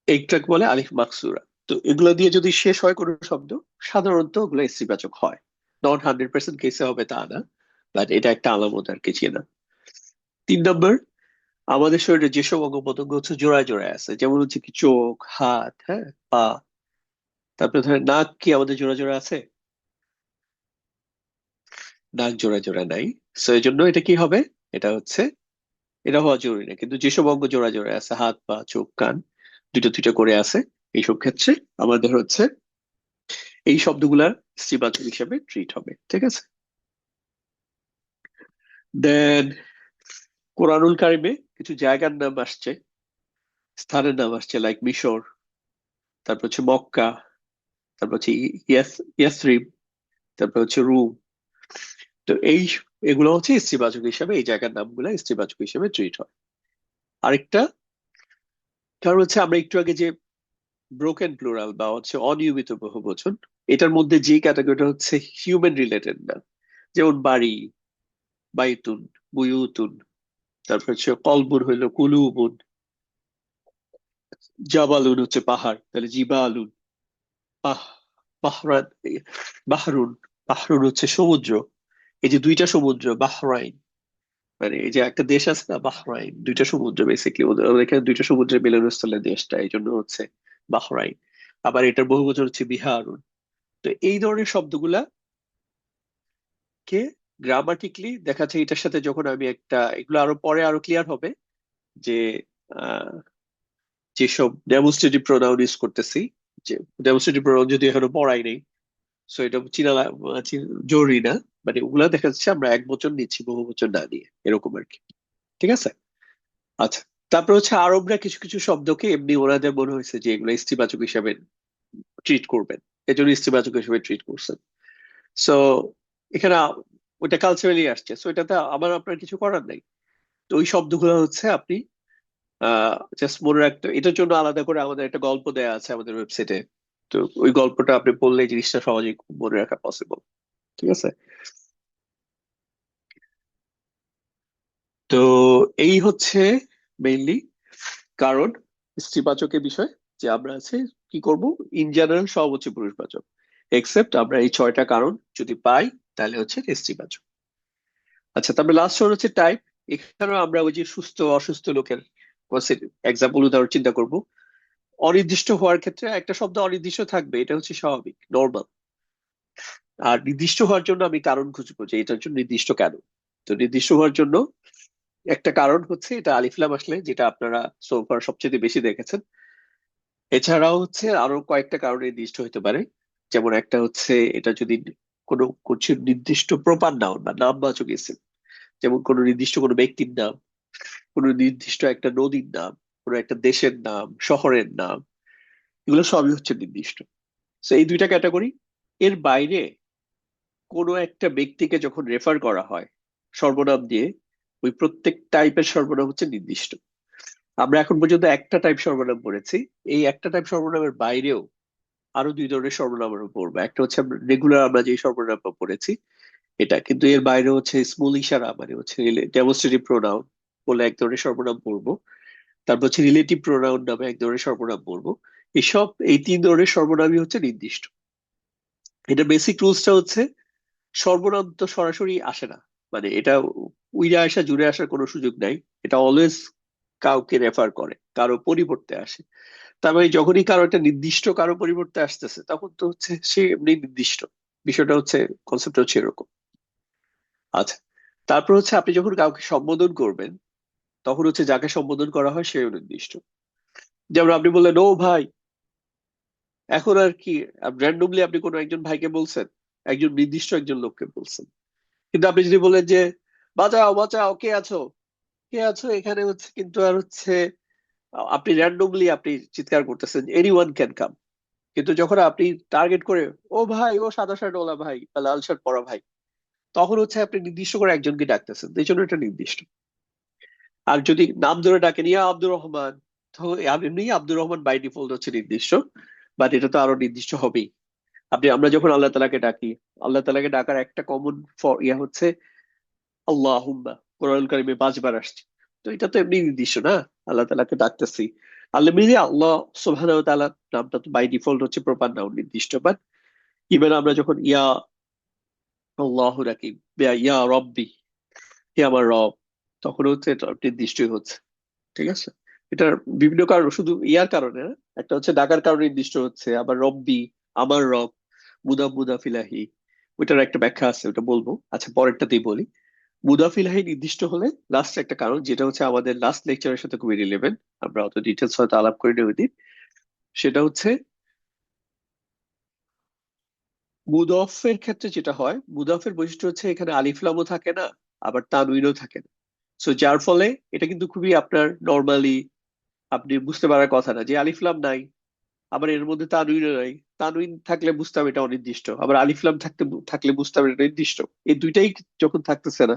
এইটাকে বলে আলিফ মাকসুরা। তো এগুলো দিয়ে যদি শেষ হয় কোনো শব্দ, সাধারণত ওগুলো ইস্তিবাচক হয়। নট 100% কেসে হবে তা না, বাট এটা একটা আলামত আর কিছু না। 3 নম্বর, আমাদের শরীরে যেসব অঙ্গ প্রত্যঙ্গ হচ্ছে জোড়ায় জোড়ায় আছে, যেমন হচ্ছে কি চোখ, হাত, হ্যাঁ, পা। তারপরে ধরেন নাক, কি আমাদের জোড়া জোড়া আছে? নাক জোড়া জোড়া নাই। সো এই জন্য এটা কি হবে? এটা হচ্ছে, এটা হওয়া জরুরি না, কিন্তু যেসব অঙ্গ জোড়া জোড়া আছে, হাত, পা, চোখ, কান, দুটো দুটো করে আছে, এইসব ক্ষেত্রে আমাদের হচ্ছে এই শব্দগুলার ইস্তিবাচক হিসেবে ট্রিট হবে। ঠিক আছে? দেন কোরআনুল কারিমে কিছু জায়গার নাম আসছে, স্থানের নাম আসছে, লাইক মিশর, তারপর হচ্ছে মক্কা, তারপর হচ্ছে ইয়াসরিব, তারপর হচ্ছে রুম। তো এগুলো হচ্ছে ইস্তিবাচক হিসেবে, এই জায়গার নামগুলো ইস্তিবাচক হিসেবে ট্রিট হয়। আরেকটা কারণ হচ্ছে আমরা একটু আগে যে ব্রোকেন প্লুরাল বা হচ্ছে অনিয়মিত বহুবচন, এটার মধ্যে যে ক্যাটাগরিটা হচ্ছে হিউম্যান রিলেটেড না, যেমন বাড়ি, বাইতুন, বুয়ুতুন, তারপর হচ্ছে কলবুন হইলো কুলুবুন, জাবালুন হচ্ছে পাহাড়, তাহলে জিবালুন, পাহ বাহরান, বাহরুন, বাহরুন হচ্ছে সমুদ্র। এই যে দুইটা সমুদ্র, বাহরাইন, মানে এই যে একটা দেশ আছে না বাহরাইন, দুইটা সমুদ্র বেসিকলি, ওদের ওদের এখানে দুইটা সমুদ্রের মিলনস্থলের দেশটা, এই জন্য হচ্ছে বাহরাইন। আবার এটার বহু বচন হচ্ছে বিহারুন। তো এই ধরনের শব্দগুলা কে গ্রামাটিকলি দেখা যাচ্ছে এটার সাথে যখন আমি একটা, এগুলো আরো পরে আরো ক্লিয়ার হবে যে আহ, যেসব ডেমনস্ট্রেটিভ প্রোনাউন ইউজ করতেছি, যে ডেমনস্ট্রেটিভ প্রোনাউন যদি এখনো পড়াই নেই, সো এটা জরুরি না। মানে ওগুলা দেখা যাচ্ছে আমরা এক বচন নিচ্ছি, বহু বচন না নিয়ে, এরকম আর কি। ঠিক আছে? আচ্ছা, তারপর হচ্ছে আরবরা কিছু কিছু শব্দকে এমনি ওনাদের মনে হয়েছে যে এগুলো ইস্তিবাচক হিসাবে ট্রিট করবেন, এজন্য ইস্তিবাচক হিসেবে ট্রিট করছেন। সো এখানে ওইটা কালচারালি আসছে, সো এটাতে আমার আপনার কিছু করার নাই। তো ওই শব্দগুলো হচ্ছে আপনি জাস্ট মনে রাখতে, এটার জন্য আলাদা করে আমাদের একটা গল্প দেয়া আছে আমাদের ওয়েবসাইটে। তো ওই গল্পটা আপনি পড়লে এই জিনিসটা সহজেই মনে রাখা পসিবল। ঠিক আছে? তো এই হচ্ছে মেইনলি কারণ স্ত্রীবাচকের বিষয়, যে আমরা আছে কি করব, ইন জেনারেল সব হচ্ছে পুরুষবাচক, এক্সেপ্ট আমরা এই 6টা কারণ যদি পাই তাহলে হচ্ছে স্ত্রীবাচক। আচ্ছা, তারপরে লাস্ট ওয়ান হচ্ছে টাইপ। এখানেও আমরা ওই যে সুস্থ অসুস্থ লোকের এক্সাম্পল উদাহরণ চিন্তা করব। অনির্দিষ্ট হওয়ার ক্ষেত্রে একটা শব্দ অনির্দিষ্ট থাকবে, এটা হচ্ছে স্বাভাবিক, নর্মাল। আর নির্দিষ্ট হওয়ার জন্য আমি কারণ খুঁজবো যে এটার জন্য নির্দিষ্ট কেন। তো নির্দিষ্ট হওয়ার জন্য একটা কারণ হচ্ছে এটা আলিফ লাম আসলে, যেটা আপনারা সোফার সবচেয়ে বেশি দেখেছেন। এছাড়াও হচ্ছে আরো কয়েকটা কারণে নির্দিষ্ট হতে পারে। যেমন একটা হচ্ছে এটা যদি কোনো কিছু নির্দিষ্ট প্রপার নাউন বা নামবাচক ইসিম, যেমন কোনো নির্দিষ্ট কোনো ব্যক্তির নাম, কোনো নির্দিষ্ট একটা নদীর নাম, কোনো একটা দেশের নাম, শহরের নাম, এগুলো সবই হচ্ছে নির্দিষ্ট। তো এই 2টা ক্যাটাগরি। এর বাইরে কোনো একটা ব্যক্তিকে যখন রেফার করা হয় সর্বনাম দিয়ে, ওই প্রত্যেক টাইপের সর্বনাম হচ্ছে নির্দিষ্ট। আমরা এখন পর্যন্ত একটা টাইপ সর্বনাম পড়েছি, এই একটা টাইপ সর্বনামের বাইরেও আরো 2 ধরনের সর্বনাম আমরা পড়বো। একটা হচ্ছে রেগুলার আমরা যে সর্বনামটা পড়েছি এটা, কিন্তু এর বাইরে হচ্ছে স্মল ইশারা, মানে হচ্ছে ডেমনস্ট্রেটিভ প্রোনাউন বলে এক ধরনের সর্বনাম পড়বো। তারপর হচ্ছে রিলেটিভ প্রোনাউন নামে এক ধরনের সর্বনাম পড়বো। এই 3 ধরনের সর্বনামই হচ্ছে নির্দিষ্ট। এটা বেসিক রুলসটা হচ্ছে সর্বনাম তো সরাসরি আসে না, মানে এটা উইরে আসা জুড়ে আসার কোনো সুযোগ নাই। এটা অলওয়েজ কাউকে রেফার করে, কারো পরিবর্তে আসে। তার মানে যখনই কারো একটা নির্দিষ্ট কারো পরিবর্তে আসতেছে তখন তো হচ্ছে সে এমনি নির্দিষ্ট। বিষয়টা হচ্ছে, কনসেপ্ট হচ্ছে এরকম। আচ্ছা, তারপর হচ্ছে আপনি যখন কাউকে সম্বোধন করবেন তখন হচ্ছে যাকে সম্বোধন করা হয় সেও নির্দিষ্ট। যেমন আপনি বললেন ও ভাই, এখন আর কি র্যান্ডমলি আপনি কোনো একজন ভাইকে বলছেন, একজন নির্দিষ্ট একজন লোককে বলছেন। কিন্তু আপনি যদি বলেন যে বাঁচাও বাঁচাও, কে আছো, কে আছো, এখানে হচ্ছে কিন্তু আর হচ্ছে আপনি র্যান্ডমলি আপনি চিৎকার করতেছেন, এনি ওয়ান ক্যান কাম। কিন্তু যখন আপনি টার্গেট করে ও ভাই, ও সাদা শার্ট ওলা ভাই বা লাল শার্ট পরা ভাই, তখন হচ্ছে আপনি নির্দিষ্ট করে একজনকে ডাকতেছেন, এই জন্য এটা নির্দিষ্ট। আর যদি নাম ধরে ডাকেন ইয়া আব্দুর রহমান, তখন এমনি আব্দুর রহমান বাই ডিফল্ট হচ্ছে নির্দিষ্ট, বাট এটা তো আরো নির্দিষ্ট হবেই। আমরা যখন আল্লাহ তালাকে ডাকি, আল্লাহ তালাকে ডাকার একটা কমন ইয়া হচ্ছে আল্লাহুম্মা, কোরআন কারিমে 5 বার আসছে। তো এটা তো এমনি নির্দিষ্ট না, আল্লাহ তালাকে ডাকতেছি। আল্লাহ মিলে আল্লাহ সুবহানাহু ওয়া তাআলা নামটা তো বাই ডিফল্ট হচ্ছে প্রপার নাউন, নির্দিষ্ট। বাট ইভেন আমরা যখন ইয়া আল্লাহ ডাকি, ইয়া রব্বি, হে আমার রব, তখন হচ্ছে এটা নির্দিষ্টই হচ্ছে। ঠিক আছে? এটার বিভিন্ন কারণ, শুধু ইয়ার কারণে না, একটা হচ্ছে ডাকার কারণে নির্দিষ্ট হচ্ছে, আবার রব্বি, আমার রব, মুদাফ মুদাফ ইলাহি, ওইটার একটা ব্যাখ্যা আছে, ওটা বলবো। আচ্ছা, পরেরটাতেই বলি। মুদাফ ইলাহি নির্দিষ্ট হলে লাস্ট একটা কারণ, যেটা হচ্ছে আমাদের লাস্ট লেকচারের সাথে খুবই রিলেভেন্ট, আমরা অত ডিটেলস হয়তো আলাপ করি না ওইদিন। সেটা হচ্ছে মুদাফের ক্ষেত্রে যেটা হয়, মুদাফের বৈশিষ্ট্য হচ্ছে এখানে আলিফ লামও থাকে না, আবার তানউইনও থাকে না। সো যার ফলে এটা কিন্তু খুবই আপনার নর্মালি আপনি বুঝতে পারার কথা না যে আলিফ লাম নাই, আবার এর মধ্যে তানউইনও নাই। তানউইন থাকলে বুঝতাম এটা অনির্দিষ্ট, আবার আলিফ লাম থাকলে বুঝতাম এটা নির্দিষ্ট। এই দুইটাই যখন থাকতেছে না,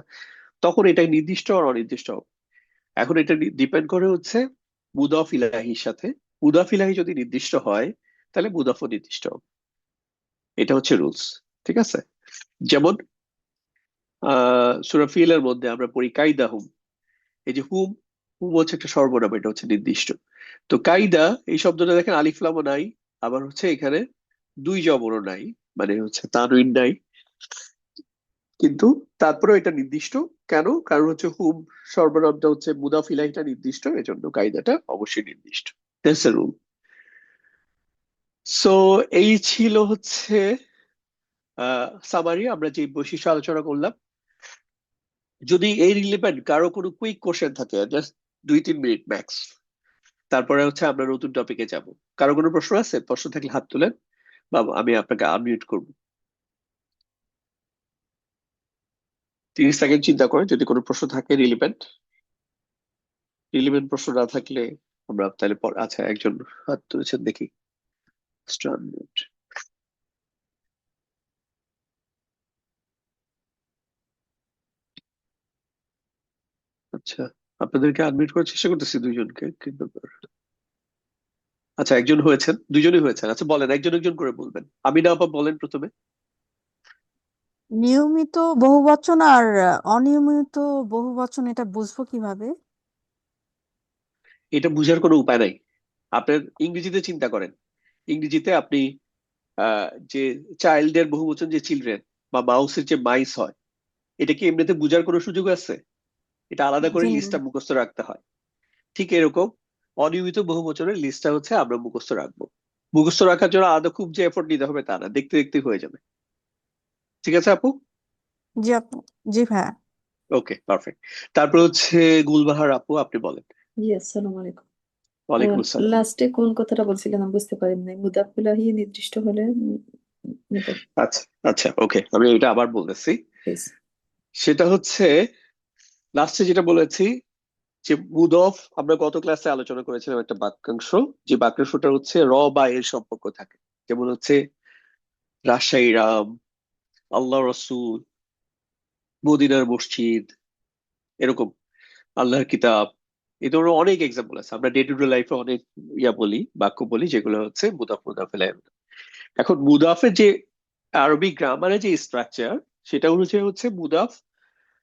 তখন এটা নির্দিষ্ট আর অনির্দিষ্ট হবে। এখন এটা ডিপেন্ড করে হচ্ছে মুদাফ ইলাহির সাথে। মুদাফ ইলাহি যদি নির্দিষ্ট হয়, তাহলে মুদাফও নির্দিষ্ট হবে। এটা হচ্ছে রুলস। ঠিক আছে? যেমন সূরা ফিলের মধ্যে আমরা পড়ি কাইদা হুম। এই যে হুম, হুম হচ্ছে একটা সর্বনাম, এটা হচ্ছে নির্দিষ্ট। তো কাইদা এই শব্দটা দেখেন আলিফ লামও নাই, আবার হচ্ছে এখানে দুই জবরও নাই, মানে হচ্ছে তানউইন নাই। কিন্তু তারপরেও এটা নির্দিষ্ট। কেন? কারণ হচ্ছে হুম সর্বনামটা হচ্ছে মুদাফ ইলাহিটা নির্দিষ্ট, এজন্য কায়দাটা অবশ্যই নির্দিষ্ট। That's a rule. সো এই ছিল হচ্ছে সামারি, আমরা যে বৈশিষ্ট্য আলোচনা করলাম। যদি এই রিলেভেন্ট কারো কোনো কুইক কোশ্চেন থাকে, জাস্ট 2-3 মিনিট ম্যাক্স, তারপরে হচ্ছে আমরা নতুন টপিকে যাব। কারো কোনো প্রশ্ন আছে? প্রশ্ন থাকলে হাত তুলেন, বা আমি আপনাকে আনমিউট করব। 30 সেকেন্ড চিন্তা করে যদি কোনো প্রশ্ন থাকে রিলেভেন্ট। রিলেভেন্ট প্রশ্ন না থাকলে আমরা তাহলে আচ্ছা, একজন হাত তুলেছেন দেখি। Just 1 minute। আচ্ছা, আপনাদেরকে আনমিউট করার চেষ্টা করতেছি দুইজনকে, কিন্তু আচ্ছা একজন হয়েছেন, দুইজনই হয়েছেন। আচ্ছা বলেন, একজন একজন করে বলবেন। আমি না আপা বলেন প্রথমে। নিয়মিত বহুবচন আর অনিয়মিত বহুবচন এটা বুঝবো কিভাবে? এটা বুঝার কোনো উপায় নাই। আপনার ইংরেজিতে চিন্তা করেন। ইংরেজিতে আপনি যে চাইল্ডের বহুবচন যে চিলড্রেন, বা মাউসের যে মাইস হয়, এটা কি এমনিতে বুঝার কোনো সুযোগ আছে? এটা আলাদা করে জি না। লিস্টটা মুখস্থ রাখতে হয়। ঠিক এরকম অনিয়মিত বহুবচনের লিস্টটা হচ্ছে আমরা মুখস্থ রাখবো। মুখস্থ রাখার জন্য আলাদা খুব যে এফোর্ট নিতে হবে তা না, দেখতে দেখতে হয়ে যাবে। ঠিক আছে আপু? জি আপু। জি ভাইয়া। ওকে, পারফেক্ট। তারপর হচ্ছে গুলবাহার আপু, আপনি বলেন। জি আসসালামু আলাইকুম। ওয়ালাইকুম আসসালাম। লাস্টে কোন কথাটা বলছিলেন আমি বুঝতে পারি নাই, মুদাফিলাহি নির্দিষ্ট হলে মুদাফ, আচ্ছা আচ্ছা, ওকে, আমি এটা আবার বলতেছি। প্লিজ। সেটা হচ্ছে লাস্টে যেটা বলেছি, যে মুদফ, আমরা গত ক্লাসে আলোচনা করেছিলাম একটা বাক্যাংশ, যে বাক্যাংশটা হচ্ছে র বা এর সম্পর্ক থাকে। যেমন হচ্ছে রাজশাহী রাম, আল্লাহ রসুল, মদিনার মসজিদ, এরকম আল্লাহর কিতাব। এই ধরনের অনেক এক্সাম্পল আছে। আমরা ডে টু ডে লাইফে অনেক বলি, বাক্য বলি, যেগুলো হচ্ছে মুদাফ মুদাফ ইলাইহি। এখন মুদাফের যে আরবি গ্রামারে যে স্ট্রাকচার, সেটা অনুযায়ী হচ্ছে মুদাফ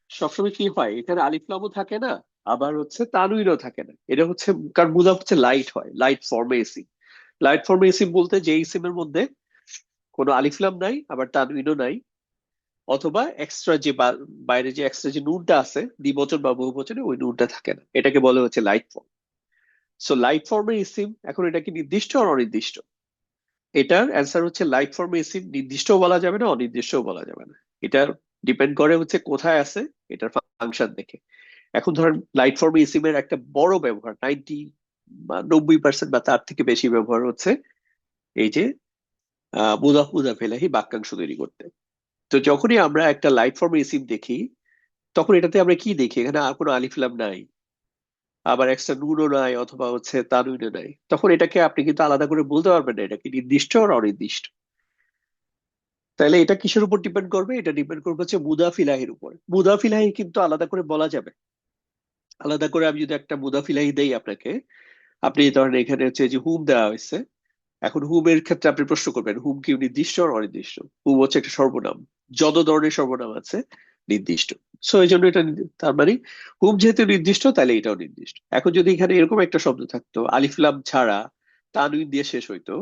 সবসময় কি হয়, এখানে আলিফ লামও থাকে না, আবার হচ্ছে তানউইনও থাকে না। এটা হচ্ছে কারণ মুদাফ হচ্ছে লাইট হয়, লাইট ফর্মে এসি। লাইট ফর্মে এসি বলতে যে ইসিমের মধ্যে কোনো আলিফলাম নাই, আবার তানবিনও নাই, অথবা এক্সট্রা যে বাইরে যে এক্সট্রা যে নুনটা আছে দ্বিবচন বা বহুবচনে ওই নুনটা থাকে না, এটাকে বলে হচ্ছে লাইট ফর্ম। সো লাইট ফর্মের ইসিম এখন এটা কি নির্দিষ্ট আর অনির্দিষ্ট? এটার অ্যান্সার হচ্ছে লাইট ফর্মের ইসিম নির্দিষ্টও বলা যাবে না, অনির্দিষ্টও বলা যাবে না। এটা ডিপেন্ড করে হচ্ছে কোথায় আছে এটার ফাংশন দেখে। এখন ধরেন লাইট ফর্মে ইসিমের একটা বড় ব্যবহার 90% বা তার থেকে বেশি ব্যবহার হচ্ছে এই যে মুদাফ মুদাফ ইলাইহি বাক্যাংশ তৈরি করতে। তো যখনই আমরা একটা লাইট ফর্মে ইসিম দেখি, তখন এটাতে আমরা কি দেখি? এখানে আর কোনো আলিফ লাম নাই, আবার এক্সট্রা নুনও নাই, অথবা হচ্ছে তানউইনও নাই। তখন এটাকে আপনি কিন্তু আলাদা করে বলতে পারবেন না এটা কি নির্দিষ্ট আর অনির্দিষ্ট। তাহলে এটা কিসের উপর ডিপেন্ড করবে? এটা ডিপেন্ড করবে হচ্ছে মুদাফ ইলাহির উপর। মুদাফ ইলাহি কিন্তু আলাদা করে বলা যাবে। আলাদা করে আমি যদি একটা মুদাফ ইলাহি দেই আপনাকে, আপনি ধরেন এখানে হচ্ছে যে হুম দেওয়া হয়েছে, এখন হুমের ক্ষেত্রে আপনি প্রশ্ন করবেন হুম কি নির্দিষ্ট আর অনির্দিষ্ট? হুম হচ্ছে একটা সর্বনাম, যত ধরনের সর্বনাম আছে নির্দিষ্ট। সো এই জন্য এটা তার মানে হুম যেহেতু নির্দিষ্ট তাহলে এটাও নির্দিষ্ট। এখন যদি এখানে এরকম একটা শব্দ থাকতো আলিফ লাম ছাড়া তানউইন দিয়ে শেষ হইতো,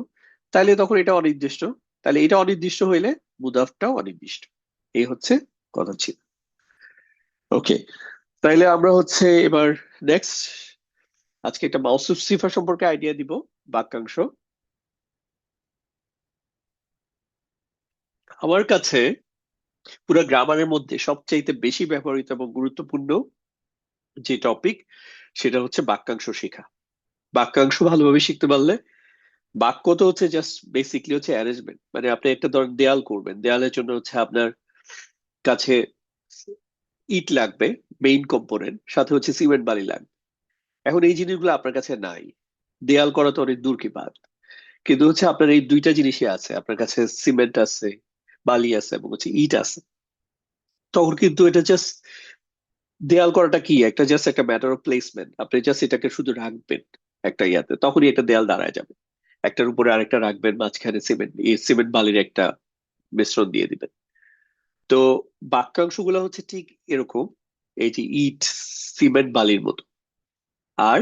তাহলে তখন এটা অনির্দিষ্ট। তাহলে এটা অনির্দিষ্ট হইলে মুদাফটাও অনির্দিষ্ট। এই হচ্ছে কথা ছিল। ওকে, তাইলে আমরা হচ্ছে এবার নেক্সট আজকে একটা মাউসুফ সিফা সম্পর্কে আইডিয়া দিব, বাক্যাংশ। আমার কাছে পুরো গ্রামারের মধ্যে সবচাইতে বেশি ব্যবহৃত এবং গুরুত্বপূর্ণ যে টপিক সেটা হচ্ছে বাক্যাংশ শেখা। বাক্যাংশ ভালোভাবে শিখতে পারলে, বাক্য তো হচ্ছে জাস্ট বেসিকলি হচ্ছে অ্যারেঞ্জমেন্ট, মানে আপনি একটা ধরেন দেয়াল করবেন, দেয়ালের জন্য হচ্ছে আপনার কাছে ইট লাগবে, মেইন কম্পোনেন্ট, সাথে হচ্ছে সিমেন্ট বালি লাগবে। এখন এই জিনিসগুলো আপনার কাছে নাই, দেয়াল করা তো অনেক দূর কি বাদ, কিন্তু হচ্ছে আপনার এই দুইটা জিনিসই আছে, আপনার কাছে সিমেন্ট আছে, বালি আছে, এবং হচ্ছে ইট আছে। তখন কিন্তু এটা জাস্ট দেয়াল করাটা কি একটা জাস্ট একটা ম্যাটার অফ প্লেসমেন্ট, আপনি জাস্ট এটাকে শুধু রাখবেন একটা ইয়াতে, তখনই একটা দেয়াল দাঁড়ায় যাবে। একটার উপরে আরেকটা রাখবেন, মাঝখানে সিমেন্ট, এই সিমেন্ট বালির একটা মিশ্রণ দিয়ে দিবেন। তো বাক্যাংশ গুলো হচ্ছে ঠিক এরকম, এই যে ইট সিমেন্ট বালির মতো। আর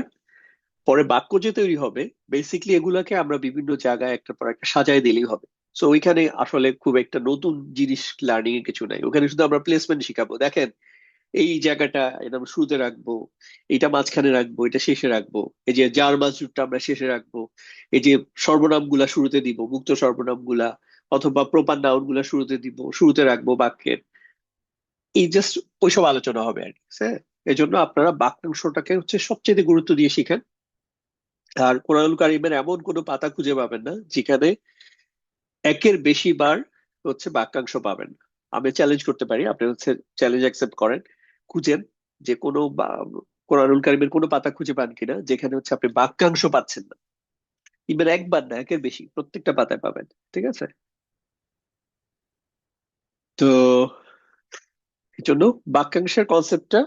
পরে বাক্য যে তৈরি হবে, বেসিকলি এগুলাকে আমরা বিভিন্ন জায়গায় একটার পর একটা সাজায় দিলেই হবে। সো ওইখানে আসলে খুব একটা নতুন জিনিস লার্নিং এর কিছু নাই, ওখানে শুধু আমরা প্লেসমেন্ট শিখাবো। দেখেন এই জায়গাটা এটা আমরা শুরুতে রাখবো, এটা মাঝখানে রাখবো, এটা শেষে রাখবো, এই যে জার মাজরুরটা আমরা শেষে রাখবো, এই যে সর্বনাম গুলা শুরুতে দিব, মুক্ত সর্বনাম গুলা অথবা প্রপার নাউন গুলা শুরুতে দিব, শুরুতে রাখবো বাক্যের। এই জাস্ট ওইসব আলোচনা হবে আর কি, হ্যাঁ। এই জন্য আপনারা বাক্যাংশটাকে হচ্ছে সবচেয়ে গুরুত্ব দিয়ে শিখেন। আর কোরআনুল কারিমের এমন কোনো পাতা খুঁজে পাবেন না যেখানে একের বেশি বার হচ্ছে বাক্যাংশ পাবেন না। আমি চ্যালেঞ্জ করতে পারি, আপনি হচ্ছে চ্যালেঞ্জ অ্যাকসেপ্ট করেন, খুঁজেন যে কোনো কোরআনুল কারিমের কোনো পাতা খুঁজে পান কিনা যেখানে হচ্ছে আপনি বাক্যাংশ পাচ্ছেন না। ইভেন একবার না, একের বেশি প্রত্যেকটা পাতায় পাবেন। ঠিক আছে? তো এই জন্য বাক্যাংশের কনসেপ্টটা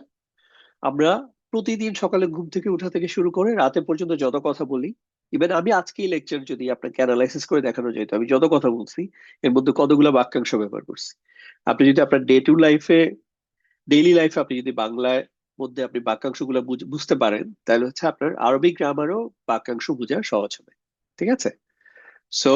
আমরা প্রতিদিন সকালে ঘুম থেকে উঠা থেকে শুরু করে রাতে পর্যন্ত যত কথা বলি, ইভেন আমি আজকে এই লেকচার যদি আপনাকে অ্যানালাইসিস করে দেখানো যেত আমি যত কথা বলছি এর মধ্যে কতগুলো বাক্যাংশ ব্যবহার করছি। আপনি যদি আপনার ডে টু লাইফে, ডেইলি লাইফে আপনি যদি বাংলায় মধ্যে আপনি বাক্যাংশগুলো বুঝতে পারেন, তাহলে হচ্ছে আপনার আরবিক গ্রামারও বাক্যাংশ বোঝা সহজ হবে। ঠিক আছে? সো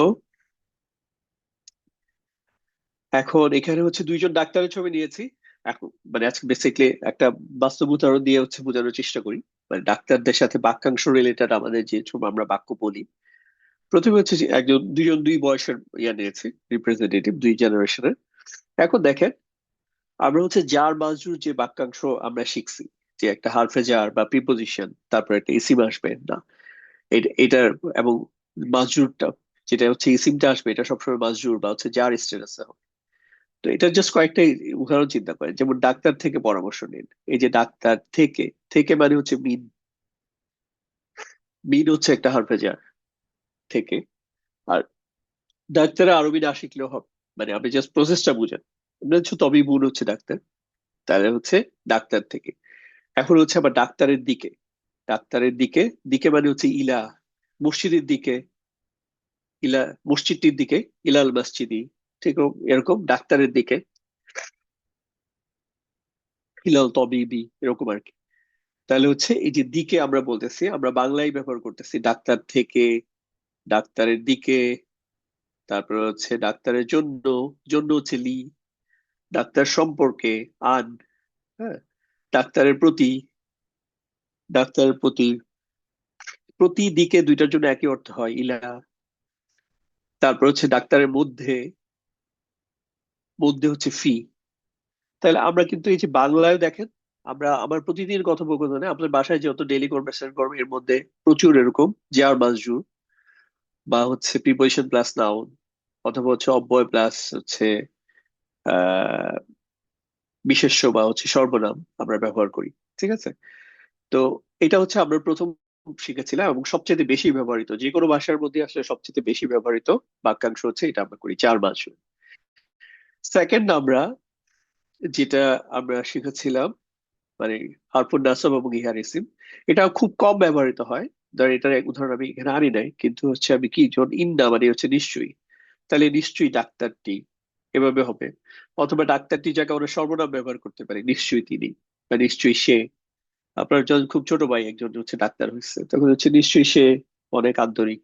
এখন এখানে হচ্ছে দুইজন ডাক্তারের ছবি নিয়েছি। এখন মানে আজকে বেসিকলি একটা বাস্তব উদাহরণ দিয়ে হচ্ছে বোঝানোর চেষ্টা করি, মানে ডাক্তারদের সাথে বাক্যাংশ রিলেটেড আমাদের যে সময় আমরা বাক্য বলি। প্রথমে হচ্ছে যে একজন দুইজন দুই বয়সের ইয়া নিয়েছি, রিপ্রেজেন্টেটিভ দুই জেনারেশনের। এখন দেখেন আমরা হচ্ছে জার মাজরুর যে বাক্যাংশ আমরা শিখছি, যে একটা হারফে জার বা প্রিপোজিশন তারপর একটা ইসিম আসবে না, এটার এবং মাজরুরটা যেটা হচ্ছে ইসিমটা আসবে এটা সবসময় মাজরুর বা হচ্ছে জার স্ট্যাটাসে হবে। তো এটা জাস্ট কয়েকটা উদাহরণ চিন্তা করেন, যেমন ডাক্তার থেকে পরামর্শ নিন। এই যে ডাক্তার থেকে, থেকে মানে হচ্ছে মিন, মিন হচ্ছে একটা হারফে জার থেকে। আর ডাক্তারের আরবি না শিখলেও হবে, মানে আপনি জাস্ট প্রসেসটা বুঝেন। আমরা হচ্ছে তবিবুন হচ্ছে ডাক্তার, তাহলে হচ্ছে ডাক্তার থেকে। এখন হচ্ছে আবার ডাক্তারের দিকে, ডাক্তারের দিকে, দিকে মানে হচ্ছে ইলা, মসজিদের দিকে, ইলা মসজিদটির দিকে, ইলাল মসজিদি। ঠিক এরকম ডাক্তারের দিকে, ইলাল তবিবি, এরকম আর কি। তাহলে হচ্ছে এই যে দিকে আমরা বলতেছি, আমরা বাংলায় ব্যবহার করতেছি ডাক্তার থেকে, ডাক্তারের দিকে, তারপর হচ্ছে ডাক্তারের জন্য, জন্য হচ্ছে লি, ডাক্তার সম্পর্কে আন, হ্যাঁ, ডাক্তারের প্রতি, ডাক্তারের প্রতি, প্রতি দিকে দুইটার জন্য একই অর্থ হয় ইলা। তারপর হচ্ছে ডাক্তারের মধ্যে, মধ্যে হচ্ছে ফি। তাহলে আমরা কিন্তু এই যে বাংলায় দেখেন, আমরা আমার প্রতিদিন কথোপকথনে আপনার বাসায় যত ডেইলি কনভারসেশন করবেন এর মধ্যে প্রচুর এরকম যে আর মাসজু বা হচ্ছে প্রিপোজিশন প্লাস নাউন অথবা হচ্ছে অব্যয় প্লাস হচ্ছে আহ বিশেষ্য বা হচ্ছে সর্বনাম আমরা ব্যবহার করি। ঠিক আছে? তো এটা হচ্ছে আমরা প্রথম শিখেছিলাম এবং সবচেয়ে বেশি ব্যবহৃত, যে কোনো ভাষার মধ্যে আসলে সবচেয়ে বেশি ব্যবহৃত বাক্যাংশ হচ্ছে এটা আমরা করি চার মাস। সেকেন্ড আমরা যেটা আমরা শিখেছিলাম মানে হারফুন নাসব এবং ইহার ইসিম, এটা খুব কম ব্যবহৃত হয়। ধর এটার এক উদাহরণ আমি এখানে আনি নাই, কিন্তু হচ্ছে আমি কি যখন ইন্না মানে হচ্ছে নিশ্চয়ই, তাহলে নিশ্চয়ই ডাক্তারটি এভাবে হবে। অথবা ডাক্তারটি যাকে আমরা সর্বনাম ব্যবহার করতে পারি, নিশ্চয়ই তিনি বা নিশ্চয়ই সে। আপনার যখন খুব ছোট ভাই একজন হচ্ছে ডাক্তার হয়েছে, তখন হচ্ছে নিশ্চয়ই সে অনেক আন্তরিক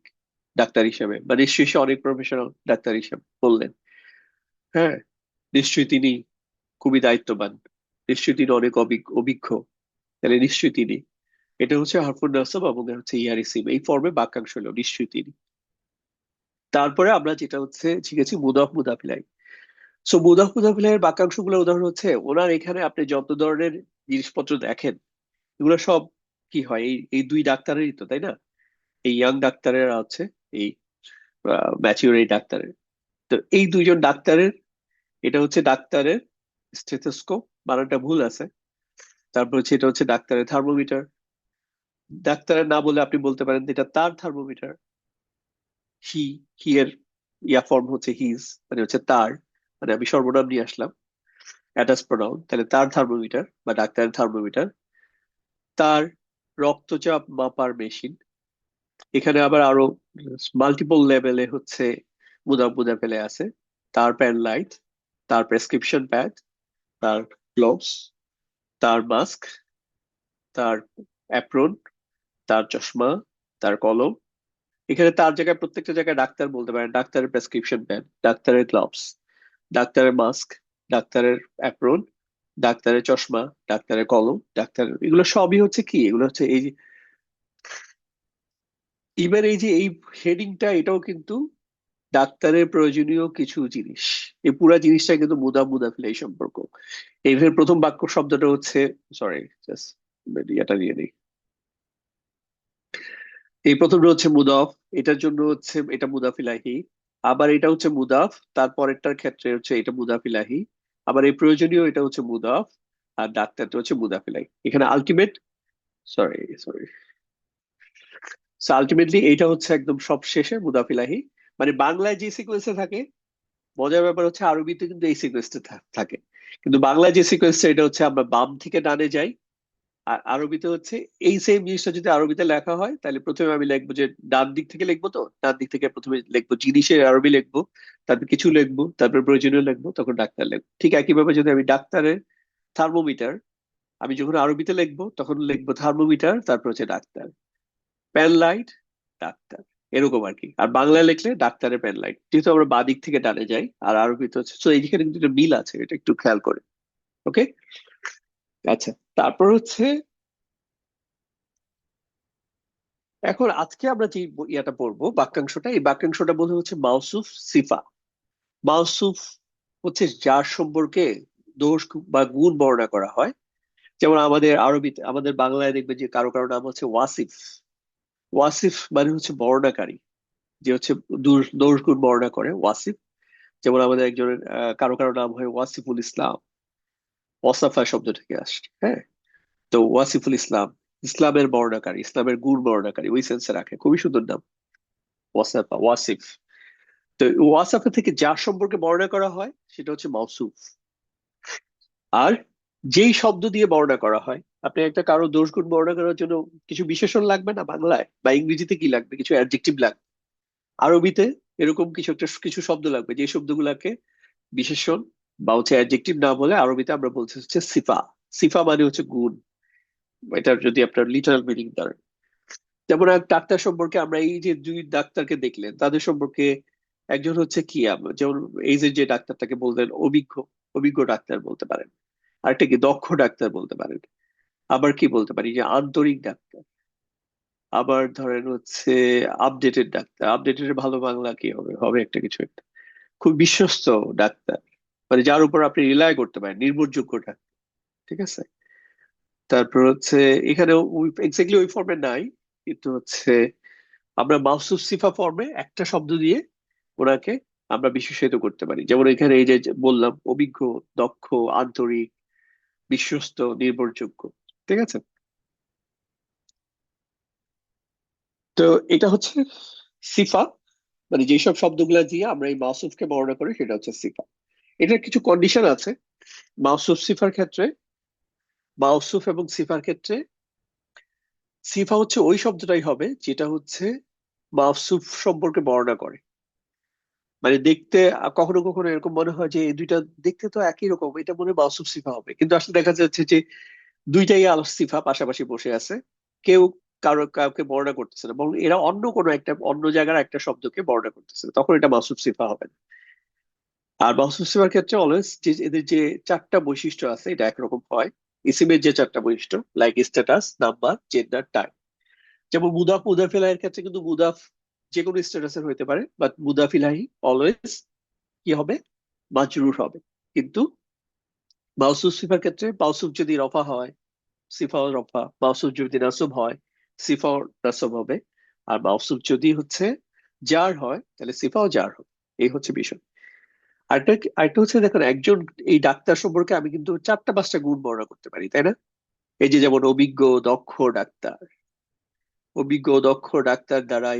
ডাক্তার হিসেবে বা নিশ্চয়ই সে অনেক প্রফেশনাল ডাক্তার হিসেবে বললেন। হ্যাঁ, নিশ্চয়ই তিনি খুবই দায়িত্ববান, নিশ্চয়ই তিনি অনেক অভিজ্ঞ, তাহলে নিশ্চয়ই তিনি। এটা হচ্ছে হারফুন নাসব এবং হচ্ছে ইয়ার ইসিম, এই ফর্মে বাক্যাংশ হলো নিশ্চয়ই তিনি। তারপরে আমরা যেটা হচ্ছে শিখেছি মুদাফ মুদাফিলাই। সো মুদাফ মুদাফিলাইয়ের বাক্যাংশ গুলো উদাহরণ হচ্ছে ওনার এখানে আপনি যত ধরনের জিনিসপত্র দেখেন এগুলো সব কি হয়, এই এই দুই ডাক্তারেরই তো, তাই না? এই ইয়াং ডাক্তারের আর হচ্ছে এই ম্যাচিওর এই ডাক্তারের। তো এই দুইজন ডাক্তারের, এটা হচ্ছে ডাক্তারের স্টেথোস্কোপ, বানানটা ভুল আছে। তারপর হচ্ছে এটা হচ্ছে ডাক্তারের থার্মোমিটার। ডাক্তারের না বলে আপনি বলতে পারেন যে এটা তার থার্মোমিটার। হি, হি এর ইয়া ফর্ম হচ্ছে হিজ, মানে হচ্ছে তার, মানে আমি সর্বনাম নিয়ে আসলাম অ্যাটাচ প্রোনাউন, তাহলে তার থার্মোমিটার বা ডাক্তারের থার্মোমিটার। তার রক্তচাপ মাপার মেশিন। এখানে আবার আরো মাল্টিপল লেভেলে হচ্ছে মুদাফ মুদাফেলে আছে। তার পেন লাইট, তার প্রেসক্রিপশন প্যাড, তার গ্লোভস, তার মাস্ক, তার অ্যাপ্রন, তার চশমা, তার কলম। এখানে তার জায়গায় প্রত্যেকটা জায়গায় ডাক্তার বলতে পারেন, ডাক্তারের প্রেসক্রিপশন প্যাড, ডাক্তারের গ্লাভস, ডাক্তারের মাস্ক, ডাক্তারের অ্যাপ্রন, ডাক্তারের চশমা, ডাক্তারের কলম, ডাক্তারের, এগুলো সবই হচ্ছে কি, এগুলো হচ্ছে এই যে ইভেন এই যে এই হেডিংটা, এটাও কিন্তু ডাক্তারের প্রয়োজনীয় কিছু জিনিস। এই পুরা জিনিসটা কিন্তু মুদাফ মুদাফিল এই সম্পর্ক। এখানে প্রথম বাক্য শব্দটা হচ্ছে, সরি জাস্ট এটা নিয়ে নেই, এই প্রথমটা হচ্ছে মুদাফ, এটার জন্য হচ্ছে এটা মুদাফিলাহি। আবার এটা হচ্ছে মুদাফ, তারপরেরটার ক্ষেত্রে হচ্ছে এটা মুদাফিলাহি। আবার এই প্রয়োজনীয় এটা হচ্ছে মুদাফ, আর ডাক্তারটা হচ্ছে মুদাফিলাহি। এখানে আলটিমেট, সরি সরি, আলটিমেটলি এইটা হচ্ছে একদম সব শেষে মুদাফিলাহি। মানে বাংলায় যে সিকোয়েন্সে থাকে, মজার ব্যাপার হচ্ছে আরবিতে কিন্তু এই সিকোয়েন্সটা থাকে। কিন্তু বাংলায় যে সিকোয়েন্সটা এটা হচ্ছে আমরা বাম থেকে ডানে যাই, আর আরবিতে হচ্ছে এই সেম জিনিসটা যদি আরবিতে লেখা হয় তাহলে প্রথমে আমি লিখবো যে ডান দিক থেকে লিখবো, তো ডান দিক থেকে প্রথমে লিখবো জিনিসের আরবি লিখবো, তারপর কিছু লিখবো, তারপর প্রয়োজনীয় লিখবো, তখন ডাক্তার লিখবো। ঠিক একইভাবে যদি আমি ডাক্তারের থার্মোমিটার, আমি যখন আরবিতে লিখবো তখন লিখবো থার্মোমিটার, তারপর হচ্ছে ডাক্তার, পেন লাইট, ডাক্তার, এরকম আর কি। আর বাংলায় লিখলে ডাক্তারের পেন লাইট, যেহেতু আমরা বাদিক থেকে ডানে যাই, আর আরবিতে হচ্ছে, তো এইখানে কিন্তু একটা মিল আছে, এটা একটু খেয়াল করে। ওকে, আচ্ছা। তারপর হচ্ছে এখন আজকে আমরা যে ইয়াটা পড়বো বাক্যাংশটা, এই বাক্যাংশটা বলে হচ্ছে মাউসুফ সিফা। মাউসুফ হচ্ছে যার সম্পর্কে দোষ বা গুণ বর্ণনা করা হয়। যেমন আমাদের আরবিতে, আমাদের বাংলায় দেখবে যে কারো কারো নাম হচ্ছে ওয়াসিফ। ওয়াসিফ মানে হচ্ছে বর্ণনাকারী, যে হচ্ছে দোষ গুণ বর্ণনা করে ওয়াসিফ। যেমন আমাদের একজনের কারো কারো নাম হয় ওয়াসিফুল ইসলাম, ওয়াসাফা শব্দ থেকে আসছে। হ্যাঁ, তো ওয়াসিফুল ইসলাম, ইসলামের বর্ণনাকারী, ইসলামের গুণ বর্ণনাকারী, ওই সেন্সে রাখে, খুবই সুন্দর নাম ওয়াসাফা, ওয়াসিফ। তো ওয়াসাফা থেকে যার সম্পর্কে বর্ণনা করা হয় সেটা হচ্ছে মাউসুফ। আর যেই শব্দ দিয়ে বর্ণনা করা হয়, আপনি একটা কারো দোষ গুণ বর্ণনা করার জন্য কিছু বিশেষণ লাগবে না বাংলায়, বা ইংরেজিতে কি লাগবে, কিছু অ্যাডজেক্টিভ লাগবে। আরবিতে এরকম কিছু একটা কিছু শব্দ লাগবে, যে শব্দগুলাকে বিশেষণ বা হচ্ছে অ্যাডজেক্টিভ না বলে আরবিতে আমরা বলছি হচ্ছে সিফা। সিফা মানে হচ্ছে গুণ, এটা যদি আপনার লিটারাল মিনিং ধরেন। যেমন এক ডাক্তার সম্পর্কে আমরা এই যে দুই ডাক্তারকে দেখলেন তাদের সম্পর্কে একজন হচ্ছে কি যেমন এই যে ডাক্তারটাকে বললেন অভিজ্ঞ, অভিজ্ঞ ডাক্তার বলতে পারেন। আরেকটা কি দক্ষ ডাক্তার বলতে পারেন। আবার কি বলতে পারি যে আন্তরিক ডাক্তার। আবার ধরেন হচ্ছে আপডেটেড ডাক্তার। আপডেটেড ভালো বাংলা কি হবে, হবে একটা কিছু একটা। খুব বিশ্বস্ত ডাক্তার, মানে যার উপর আপনি রিলাই করতে পারেন, নির্ভরযোগ্য ডাক্তার। ঠিক আছে। তারপর হচ্ছে এখানে এক্স্যাক্টলি ওই ফর্মে নাই, কিন্তু হচ্ছে আমরা মাওসুফ সিফা ফর্মে একটা শব্দ দিয়ে ওনাকে আমরা বিশেষায়িত করতে পারি। যেমন এখানে এই যে যে বললাম অভিজ্ঞ, দক্ষ, আন্তরিক, বিশ্বস্ত, নির্ভরযোগ্য। ঠিক আছে। তো এটা হচ্ছে সিফা, মানে যেসব শব্দগুলা দিয়ে আমরা এই মাওসুফকে বর্ণনা করি সেটা হচ্ছে সিফা। এটার কিছু কন্ডিশন আছে মাওসুফ সিফার ক্ষেত্রে। মাওসুফ এবং সিফার ক্ষেত্রে সিফা হচ্ছে ওই শব্দটাই হবে যেটা হচ্ছে মাওসুফ সম্পর্কে বর্ণনা করে। মানে দেখতে কখনো কখনো এরকম মনে হয় যে এই দুইটা দেখতে তো একই রকম, এটা মনে হয় মাওসুফ সিফা হবে, কিন্তু আসলে দেখা যাচ্ছে যে দুইটাই আল সিফা পাশাপাশি বসে আছে। কেউ কাউকে বর্ণনা করতেছে না, বরং এরা অন্য কোনো একটা অন্য জায়গার একটা শব্দকে বর্ণনা করতেছে, তখন এটা মাওসুফ সিফা হবে না। আর মাওসুফ সিফার ক্ষেত্রে অলওয়েজ যে এদের যে চারটা বৈশিষ্ট্য আছে এটা একরকম হয়। ইসিমের যে চারটা বৈশিষ্ট্য, like status, number, gender, time. যেমন মুদাফ মুদাফিলাহির ক্ষেত্রে কিন্তু মুদাফ যে কোনো স্ট্যাটাসের হইতে পারে, বাট মুদাফিলাহি অলওয়েজ কি হবে, মাজরুর হবে। কিন্তু মাওসুফ সিফার ক্ষেত্রে মাওসুফ যদি রফা হয় সিফাও রফা, মাওসুফ যদি নাসব হয় সিফাও নাসব হবে। আর মাওসুফ যদি হচ্ছে জার হয় তাহলে সিফাও জার হবে। এই হচ্ছে বিষয়। আরেকটা আরেকটা হচ্ছে দেখুন, একজন এই ডাক্তার সম্পর্কে আমি কিন্তু চারটা পাঁচটা গুণ বর্ণনা করতে পারি, তাই না? এই যে যেমন অভিজ্ঞ দক্ষ ডাক্তার, অভিজ্ঞ দক্ষ ডাক্তার দ্বারা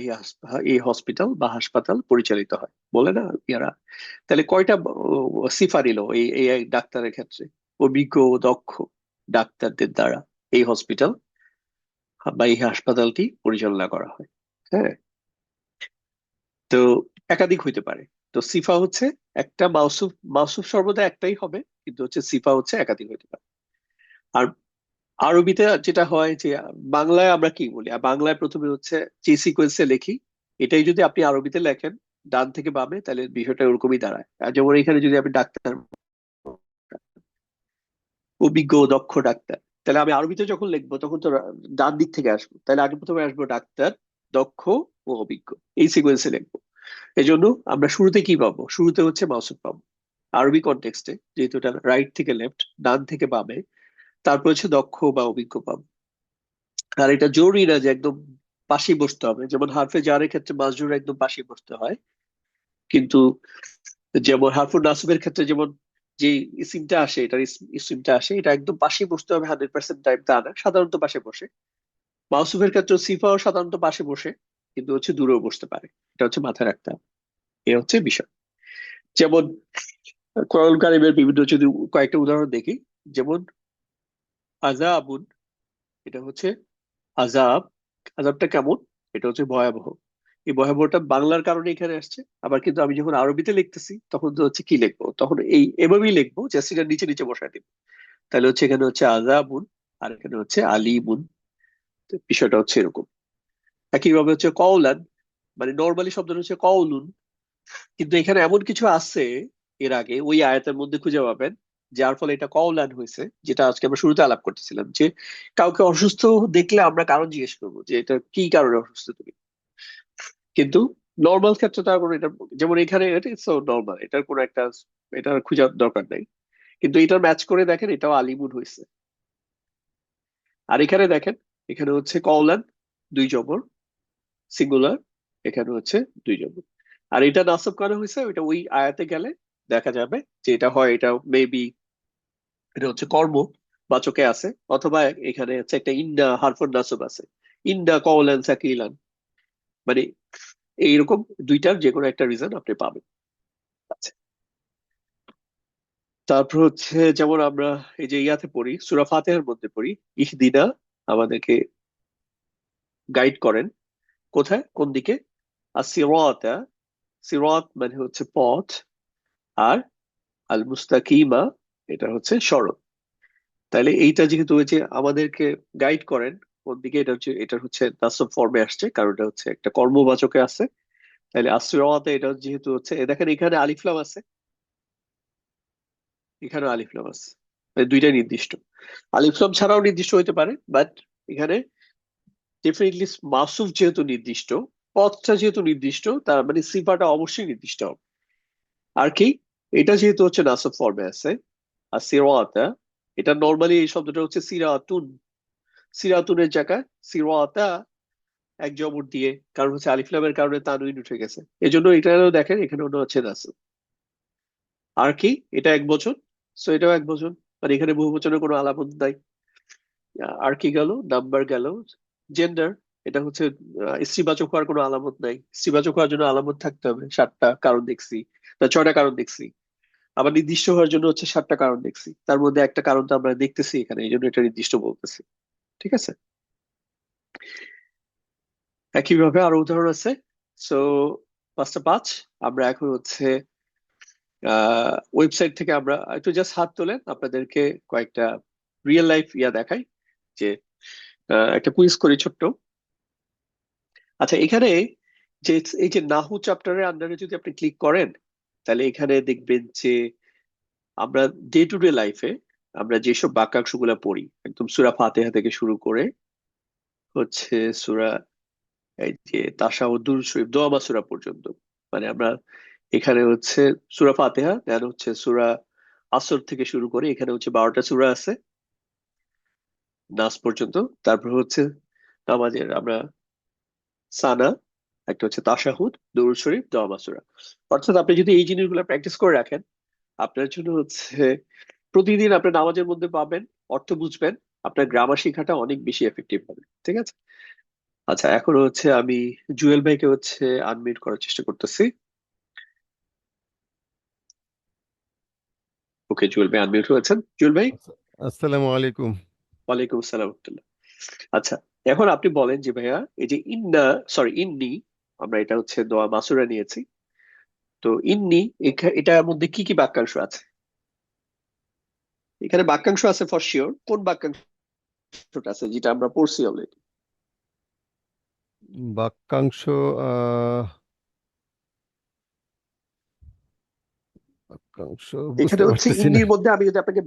এই হসপিটাল বা হাসপাতাল পরিচালিত হয় বলে না ইয়ারা। তাহলে কয়টা সিফা নিল এই এই ডাক্তারের ক্ষেত্রে? অভিজ্ঞ দক্ষ ডাক্তারদের দ্বারা এই হসপিটাল বা এই হাসপাতালটি পরিচালনা করা হয়। হ্যাঁ। তো একাধিক হইতে পারে। তো সিফা হচ্ছে একটা মাউসুফ, মাউসুফ সর্বদা একটাই হবে, কিন্তু হচ্ছে সিফা হচ্ছে একাধিক হইতে পারে। আর আরবিতে যেটা হয় যে বাংলায় আমরা কি বলি, আর বাংলায় প্রথমে হচ্ছে যে সিকোয়েন্সে লিখি এটাই যদি আপনি আরবিতে লেখেন ডান থেকে বামে, তাহলে বিষয়টা ওরকমই দাঁড়ায়। আর যেমন এখানে যদি আপনি ডাক্তার, অভিজ্ঞ দক্ষ ডাক্তার, তাহলে আমি আরবিতে যখন লিখবো তখন তো ডান দিক থেকে আসবো, তাহলে আগে প্রথমে আসবো ডাক্তার, দক্ষ ও অভিজ্ঞ, এই সিকোয়েন্সে লিখবো। এই জন্য আমরা শুরুতে কি পাবো, শুরুতে হচ্ছে মাউসুফ পাবো আরবি কনটেক্সটে, যেহেতু এটা রাইট থেকে লেফট, ডান থেকে বামে। তারপর হচ্ছে দক্ষ বা অভিজ্ঞ পাবো। আর এটা জরুরি না যে একদম পাশে বসতে হবে, যেমন হারফে জারের ক্ষেত্রে মাজরুর একদম পাশে বসতে হয়, কিন্তু যেমন হারফুল নাসবের ক্ষেত্রে যেমন যে ইসিমটা আসে, এটার ইসিমটা আসে, এটা একদম পাশে বসতে হবে 100% টাইম, তা না, সাধারণত পাশে বসে। মাউসুফের ক্ষেত্রে সিফাও সাধারণত পাশে বসে, কিন্তু হচ্ছে দূরেও বসতে পারে। এটা হচ্ছে মাথায় রাখতে হবে। এ হচ্ছে বিষয়। যেমন কোরআন কারিমের বিভিন্ন যদি কয়েকটা উদাহরণ দেখি, যেমন আযাবুন, এটা হচ্ছে আযাব। আযাবটা কেমন? এটা হচ্ছে ভয়াবহ। এই ভয়াবহটা বাংলার কারণে এখানে আসছে। আবার কিন্তু আমি যখন আরবিতে লিখতেছি তখন তো হচ্ছে কি লিখবো, তখন এই এভাবেই লিখবো, জাস্ট এটা নিচে নিচে বসাই দিব। তাহলে হচ্ছে এখানে হচ্ছে আযাবুন, আর এখানে হচ্ছে আলিমুন। তো বিষয়টা হচ্ছে এরকম। একইভাবে হচ্ছে কওলান, মানে নর্মালি শব্দটা হচ্ছে কওলুন, কিন্তু এখানে এমন কিছু আছে এর আগে ওই আয়াতের মধ্যে খুঁজে পাবেন যার ফলে এটা কওলান হয়েছে, যেটা আজকে আমরা শুরুতে আলাপ করতেছিলাম যে কাউকে অসুস্থ দেখলে আমরা কারণ জিজ্ঞেস করবো যে এটা কি কারণে অসুস্থ তুমি। কিন্তু নর্মাল ক্ষেত্রে তার কোনো এটা, যেমন এখানে এটা ইটস নর্মাল, এটার কোনো একটা এটার খোঁজার দরকার নাই। কিন্তু এটার ম্যাচ করে দেখেন, এটাও আলিমুন হয়েছে। আর এখানে দেখেন, এখানে হচ্ছে কওলান, দুই জবর, সিঙ্গুলার, এখানে হচ্ছে দুই জবর। আর এটা নাসব করা হয়েছে, ওইটা ওই আয়াতে গেলে দেখা যাবে যে এটা হয়, এটা মেবি এটা হচ্ছে কর্ম বাচকে আছে, অথবা এখানে হচ্ছে একটা ইন্ডা হারফুন নাসব আছে, ইন্ডা কওলান সাকিলান, মানে এইরকম দুইটার যে কোনো একটা রিজন আপনি পাবেন। আচ্ছা। তারপর হচ্ছে যেমন আমরা এই যে ইয়াতে পড়ি, সূরা ফাতিহার মধ্যে পড়ি ইহদিনা, আমাদেরকে গাইড করেন কোথায়, কোন দিকে। আর সিরাতা, সিরাত মানে হচ্ছে পথ, আর আল মুস্তাকিমা এটা হচ্ছে সড়ক। তাহলে এইটা যেহেতু হচ্ছে আমাদেরকে গাইড করেন কোন দিকে, এটা হচ্ছে, এটা হচ্ছে নাসব ফর্মে আসছে কারণ এটা হচ্ছে একটা কর্মবাচকে আছে। তাহলে আসিরাতে এটা যেহেতু হচ্ছে দেখেন এখানে আলিফলাম আছে, এখানেও আলিফলাম আছে, এই দুইটাই নির্দিষ্ট। আলিফলাম ছাড়াও নির্দিষ্ট হইতে পারে, বাট এখানে ডেফিনেটলি মাসুফ যেহেতু নির্দিষ্ট, পথটা যেহেতু নির্দিষ্ট, তার মানে সিফাটা অবশ্যই নির্দিষ্ট হবে। আর কি, এটা যেহেতু হচ্ছে নাসব ফর্মে আছে, আর সিরাতা, এটা নর্মালি এই শব্দটা হচ্ছে সিরাতুন, সিরাতুনের জায়গায় সিরাতা এক জবর দিয়ে, কারণ হচ্ছে আলিফলামের কারণে তানউইন উঠে গেছে, এজন্য এটাও দেখেন এখানে ওটা হচ্ছে নাসব। আর কি, এটা এক বচন, সো এটাও এক বচন, মানে এখানে বহু বচনের কোনো আলামত নাই। আর কি গেল, নাম্বার গেল, জেন্ডার, এটা হচ্ছে স্ত্রীবাচক হওয়ার কোনো আলামত নাই। স্ত্রীবাচক হওয়ার জন্য আলামত থাকতে হবে, 7টা কারণ দেখছি, না 6টা কারণ দেখছি। আবার নির্দিষ্ট হওয়ার জন্য হচ্ছে 7টা কারণ দেখছি, তার মধ্যে একটা কারণ তো আমরা দেখতেছি এখানে, এই জন্য এটা নির্দিষ্ট বলতেছি। ঠিক আছে, একইভাবে আরো উদাহরণ আছে। সো 5 আমরা এখন হচ্ছে ওয়েবসাইট থেকে আমরা একটু জাস্ট হাত তোলেন, আপনাদেরকে কয়েকটা রিয়েল লাইফ দেখাই, যে একটা কুইজ করি ছোট্ট। আচ্ছা, এখানে যে এই যে নাহু চ্যাপ্টারের আন্ডারে যদি আপনি ক্লিক করেন, তাহলে এখানে দেখবেন যে আমরা ডে টু ডে লাইফে আমরা যেসব বাক্যাংশগুলো পড়ি, একদম সূরা ফাতিহা থেকে শুরু করে হচ্ছে সূরা এই যে তাশাহুদ, দুরূদ শরীফ, দোয়া বা সূরা পর্যন্ত, মানে আমরা এখানে হচ্ছে সূরা ফাতিহা, দেন হচ্ছে সূরা আসর থেকে শুরু করে এখানে হচ্ছে 12টা সূরা আছে নাস পর্যন্ত। তারপর হচ্ছে নামাজের আমরা সানা, একটা হচ্ছে তাশাহুদ, দুরূদ শরীফ, দোয়া বা সূরা। অর্থাৎ আপনি যদি এই জিনিসগুলো প্র্যাকটিস করে রাখেন, আপনার জন্য হচ্ছে প্রতিদিন আপনার নামাজের মধ্যে পাবেন, অর্থ বুঝবেন, আপনার গ্রামার শেখাটা অনেক বেশি এফেক্টিভ হবে। ঠিক আছে, আচ্ছা এখন হচ্ছে আমি জুয়েল ভাইকে হচ্ছে আনমিউট করার চেষ্টা করতেছি। ওকে, জুয়েল ভাই আনমিউট হয়েছেন। জুয়েল ভাই, আসসালামু আলাইকুম। ওয়ালাইকুম আসসালাম ওয়া রাহমাতুল্লাহ। আচ্ছা, এখন আপনি বলেন যে ভাইয়া এই যে ইন্না, সরি ইন্নি, আমরা এটা হচ্ছে দোয়া মাসুরা নিয়েছি, তো ইন্নি এটার মধ্যে কি কি বাক্যাংশ আছে? এখানে বাক্যাংশ আছে ফর শিওর, কোন বাক্যাংশটা আছে যেটা আমরা পড়ছি অলরেডি? বাক্যাংশ বাক্যাংশ এখানে বুঝতে হচ্ছে পারতেছি না। ইন্নির মধ্যে আমি যদি আপনাকে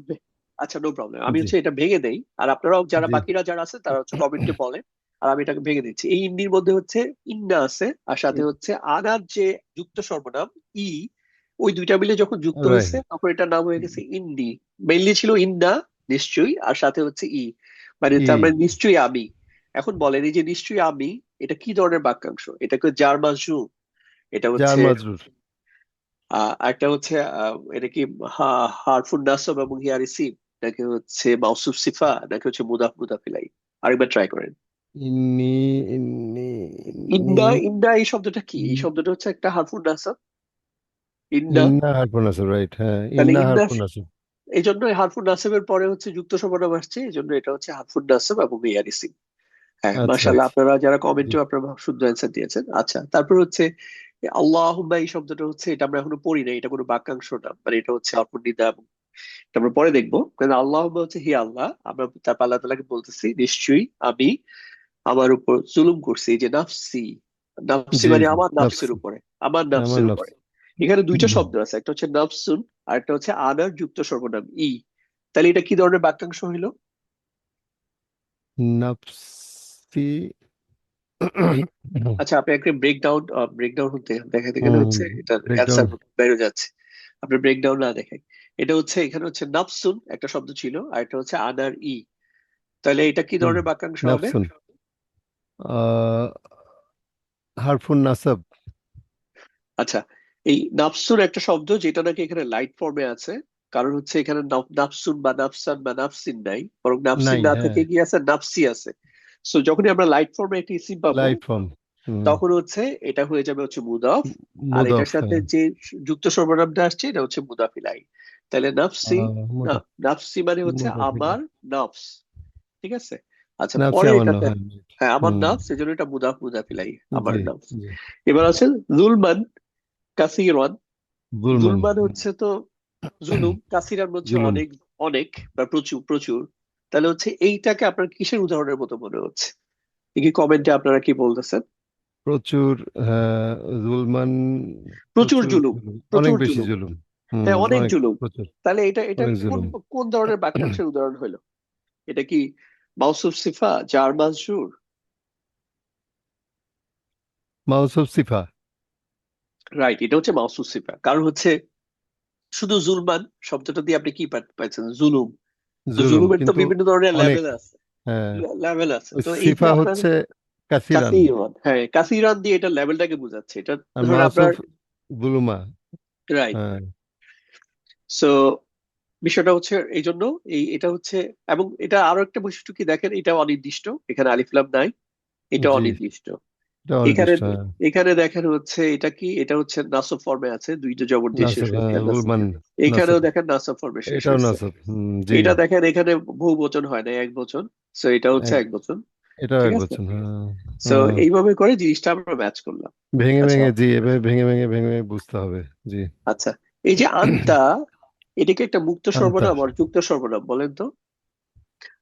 আচ্ছা, নো প্রবলেম, আমি জি হচ্ছে এটা ভেঙে দেই, আর আপনারাও যারা জি বাকিরা যারা আছে তারা হচ্ছে কমেন্টে বলেন, আর আমি এটাকে ভেঙে দিচ্ছি। এই ইন্নির মধ্যে হচ্ছে ইন্না আছে, আর সাথে হচ্ছে আনার যে যুক্ত সর্বনাম ই, ওই দুইটা মিলে যখন যুক্ত হয়েছে রাইট। তখন এটার নাম হয়ে গেছে ইন্নি। মেইনলি ছিল ইন্না, নিশ্চয়ই, আর সাথে হচ্ছে ই, মানে তার মানে ই নিশ্চয়ই আমি। এখন বলেন এই যে নিশ্চয়ই আমি, এটা কি ধরনের বাক্যাংশ? এটাকে জার মাজরুর, এটা জার হচ্ছে মাজরুর। আরেকটা হচ্ছে এটা কি হারফুন নাসব এবং হিয়ার রিসিভ, নাকি হচ্ছে মাউসুফ সিফা, নাকি হচ্ছে মুদাফ মুদাফিলাই? আরেকবার ট্রাই করেন। ইন্নি ইন্নি ইন্নি ইন্না, ইন্না এই শব্দটা কি? এই শব্দটা হচ্ছে একটা হারফুন নাসব, ইন্না। ইন্না হারফুন নাসব, রাইট, হ্যাঁ তাহলে ইন্না ইন্না, হারফুন নাসব। এই জন্য হারফুন নাসবের পরে হচ্ছে যুক্ত সর্বনাম আসছে, এই জন্য এটা হচ্ছে হারফুন নাসব এবং হিয়ার রিসিভ। হ্যাঁ, আচ্ছা মাশাআল্লাহ, আচ্ছা। আপনারা যারা জি কমেন্টে আপনারা শুদ্ধ অ্যান্সার দিয়েছেন। আচ্ছা, তারপর হচ্ছে আল্লাহুম্মা, এই শব্দটা হচ্ছে, এটা আমরা এখনো পড়ি না, এটা কোনো বাক্যাংশ না, মানে এটা হচ্ছে অর্পণ নিদা, এটা আমরা পরে দেখবো। কিন্তু আল্লাহ হচ্ছে হি আল্লাহ, আমরা তারপর আল্লাহ তাআলাকে বলতেছি নিশ্চয়ই আমি আমার উপর জুলুম করছি, এই যে নাফসি, নাফসি জি মানে জি আমার নফস, নাফসের উপরে, আমার আমার নাফসের নফস। উপরে। এখানে দুইটা শব্দ আছে, একটা হচ্ছে নাফসুন, আর একটা হচ্ছে আনার যুক্ত সর্বনাম ই। তাহলে এটা কি ধরনের বাক্যাংশ হইলো? নফসি। আচ্ছা, আপনি একটা ব্রেকডাউন, ব্রেকডাউন হতে দেখাতে গেলে হুম, হচ্ছে এটার ব্রেকডাউন। অ্যান্সার বেরো যাচ্ছে। আপনি ব্রেকডাউন না দেখাই, এটা হচ্ছে এখানে হচ্ছে নাফসুন একটা শব্দ ছিল, আর এটা হচ্ছে আনার ই। তাহলে এটা কি হুম, ধরনের বাক্যাংশ হবে? নফসুন হারফুন নাসব। আচ্ছা, এই নাফসুন একটা শব্দ যেটা নাকি এখানে লাইট ফর্মে আছে, কারণ হচ্ছে এখানে নাফসুন বা নাফসান বা নাফসিন নাই, বরং নাফসিন নাই, না হ্যাঁ থেকে কি আছে, নাফসি আছে। সো যখনই আমরা লাইট ফর্মে একটা ইসিম পাবো, লাইট ফর্ম। হুম, তখন হচ্ছে এটা হয়ে যাবে হচ্ছে মুদাফ, আর মুদফ, এটার সাথে হ্যাঁ। যে যুক্ত সর্বনামটা আসছে এটা হচ্ছে মুদাফিলাই। তাহলে নাফসি, না, মুদফ, নাফসি মানে হচ্ছে মুদফিলা। আমার নফস। ঠিক আছে, আচ্ছা নাফসি পরে আমার না, এটাতে, হ্যাঁ। হ্যাঁ আমার হুম, নফস, এই জন্য এটা মুদাফ মুদাফিলাই, আমার জি নফস। জি। এবার আছে জুলমান কাসিরান। জুলমান। জুলমান হচ্ছে তো জুলুম, কাসিরান হচ্ছে জুলুম। অনেক, অনেক বা প্রচুর প্রচুর। তাহলে হচ্ছে এইটাকে আপনার কিসের উদাহরণের মতো মনে হচ্ছে? কি কমেন্টে আপনারা কি বলতেছেন? প্রচুর, হ্যাঁ, জুলমান, প্রচুর প্রচুর জুলুম, জুলুম, অনেক প্রচুর বেশি জুলুম। জুলুম। হ্যাঁ, অনেক অনেক, জুলুম। প্রচুর, তাহলে এটা অনেক কোন জুলুম। কোন ধরনের বাক্যাংশের উদাহরণ হলো? এটা কি মাউসুফ সিফা, জার মাজরুর? মাউসুফ সিফা। রাইট, এটা হচ্ছে মাউসুফ সিফা। কারণ হচ্ছে শুধু জুলমান শব্দটা দিয়ে আপনি কি পাচ্ছেন? জুলুম। তো জুলুম, জুলুমের তো কিন্তু বিভিন্ন ধরনের অনেক, লেভেল আছে, হ্যাঁ। লেভেল আছে। ওই তো এই যে সিফা আপনার হচ্ছে কাসিরান, কাসিরান, হ্যাঁ কাসিরান দিয়ে এটা লেভেলটাকে বোঝাচ্ছে। এটা আর ধরেন আপনার মাউসুফ বুলুমা। রাইট। হ্যাঁ, সো বিষয়টা হচ্ছে এই জন্য এটা হচ্ছে, এবং এটা আরো একটা বৈশিষ্ট্য কি দেখেন, এটা অনির্দিষ্ট, এখানে আলিফ লাম নাই, এটা জি, অনির্দিষ্ট। এটা এখানে অনির্দিষ্ট, হ্যাঁ। এখানে দেখেন হচ্ছে এটা কি, এটা হচ্ছে নাসব ফর্মে আছে, দুইটা জবর দিয়ে শেষ নাসব, হয়েছে হ্যাঁ, বুলমান, এখানেও নাসব, দেখেন নাসব ফর্মে শেষ এটাও হয়েছে। নাসব, জি, এটা দেখেন এখানে বহু বচন হয় না, এক বচন। সো এটা হচ্ছে এক, এক বচন। এটাও ঠিক এক আছে। বচন, হ্যাঁ। সো হ্যাঁ, এইভাবে করে জিনিসটা আমরা ম্যাচ করলাম। ভেঙে আচ্ছা, ভেঙে, জি, এভাবে ভেঙে ভেঙে ভেঙে ভেঙে বুঝতে হবে, জি। আচ্ছা, এই যে আন্তা, এটা কি একটা মুক্ত আন্তা, সর্বনাম আর যুক্ত সর্বনাম বলেন তো?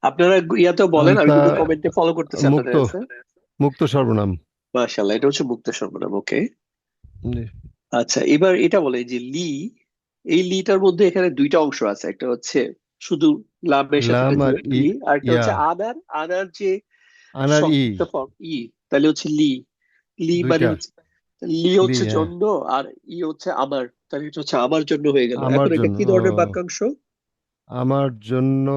আপনারা ইয়াতেও বলেন, আমি আন্তা কিন্তু কমেন্টে ফলো করতেছি মুক্ত, আপনাদের আছে। মুক্ত সর্বনাম। মাশাআল্লাহ, এটা হচ্ছে মুক্ত সর্বনাম। ওকে, জি। আচ্ছা, এবার এটা বলে যে লি, এই লিটার মধ্যে এখানে দুইটা অংশ আছে, একটা হচ্ছে শুধু লামের সাথে লাম আর ই, লি, আর একটা ইয়া, হচ্ছে আনার, আনার যে আনার ই, সংক্ষিপ্ত ফর্ম তাহলে হচ্ছে লি। লি মানে দুইটা, হচ্ছে, লি লি, হচ্ছে হ্যাঁ, জন্য, আর হচ্ছে আমার, তাহলে এটা হচ্ছে আমার জন্য হয়ে গেল। আমার এখন এটা জন্য, কি ও, ধরনের বাক্যাংশ? আমার জন্য,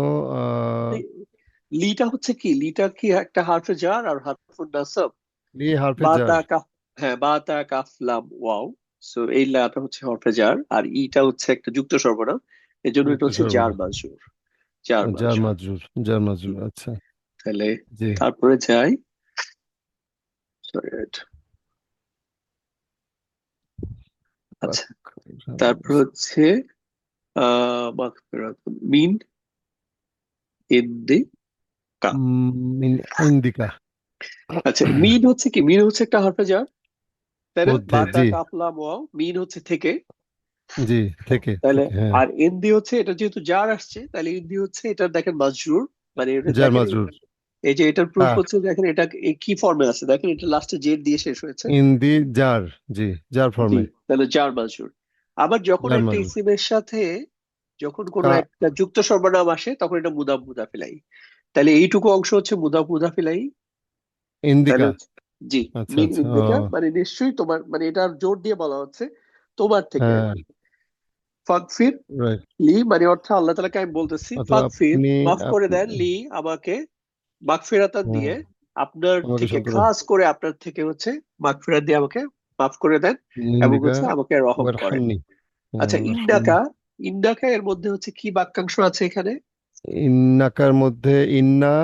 লিটা হচ্ছে কি, লিটা কি একটা হারফে জার আর হারফুন নাসব। লি হারফে বা জার, তা কাফ, হ্যাঁ বা তা কাফ লাম ওয়াও। সো এই লাটা হচ্ছে হরফে জার, আর ইটা হচ্ছে একটা যুক্ত সর্বনাম, এই জন্য এটা মুক্ত হচ্ছে জার সর্বনাম, মাজরুর, জার জার মাজরুর। মাজরুর, জার মাজরুর, আচ্ছা, তাহলে জি। তারপরে যাই, সরি, আচ্ছা, তারপর হচ্ছে মাগফিরাতুন মিন ইন্দিকা। মিন ইন্দিকা, আচ্ছা, মিন হচ্ছে কি, মিন হচ্ছে একটা হরফে জার, তাই না? মধ্যে, বা তা জি, কাফ লাম ওয়াও, মিন হচ্ছে থেকে, জি, থেকে, তাহলে। থেকে, হ্যাঁ, আর ইন্দি হচ্ছে, এটা যেহেতু জার আসছে, তাহলে ইন্দি হচ্ছে এটা দেখেন মাজরুর, মানে এটা জার দেখেন মাজরুর, এই যে এটার প্রুফ হ্যাঁ, হচ্ছে, দেখেন এটা কি ফর্মে আছে, দেখেন এটা লাস্টে জেড দিয়ে শেষ হয়েছে। ইন্দি জার, জি, জার জি, ফর্মে, তাহলে জার মাজরুর। আবার যখন জার একটা মাজরুর, ইসিমের সাথে যখন কোনো কা, একটা যুক্ত সর্বনাম আসে, তখন এটা মুদাফ মুদাফিলাই। তাহলে এইটুকু অংশ হচ্ছে মুদাফ মুদাফিলাই। তাহলে ইন্দিকা, জি, আচ্ছা, মিন আচ্ছা, ও, ইন্দিকা মানে নিশ্চয়ই তোমার, মানে এটা জোর দিয়ে বলা হচ্ছে তোমার থেকে আর হ্যাঁ, কি। ফাগফির রাইট, লি মানে অর্থ আল্লাহ তাআলাকে আমি বলতেছি, অথবা ফাগফির আপনি, মাফ করে আপনি, দেন, লি আমাকে, মাগফিরাতান হ্যাঁ, দিয়ে আপনার আমাকে থেকে, সতর্ক, খাস করে আপনার থেকে হচ্ছে মাগফিরাত দিয়ে আমাকে মাফ করে দেন, এবং ইন্দিকা, হচ্ছে আমাকে রহম করেন। ওয়ারহামনি, আচ্ছা, ওয়ারহামনি, ইন্নাকা, ইন্নাকা এর মধ্যে হচ্ছে কি বাক্যাংশ আছে এখানে? ইন্নাকার মধ্যে ইন্না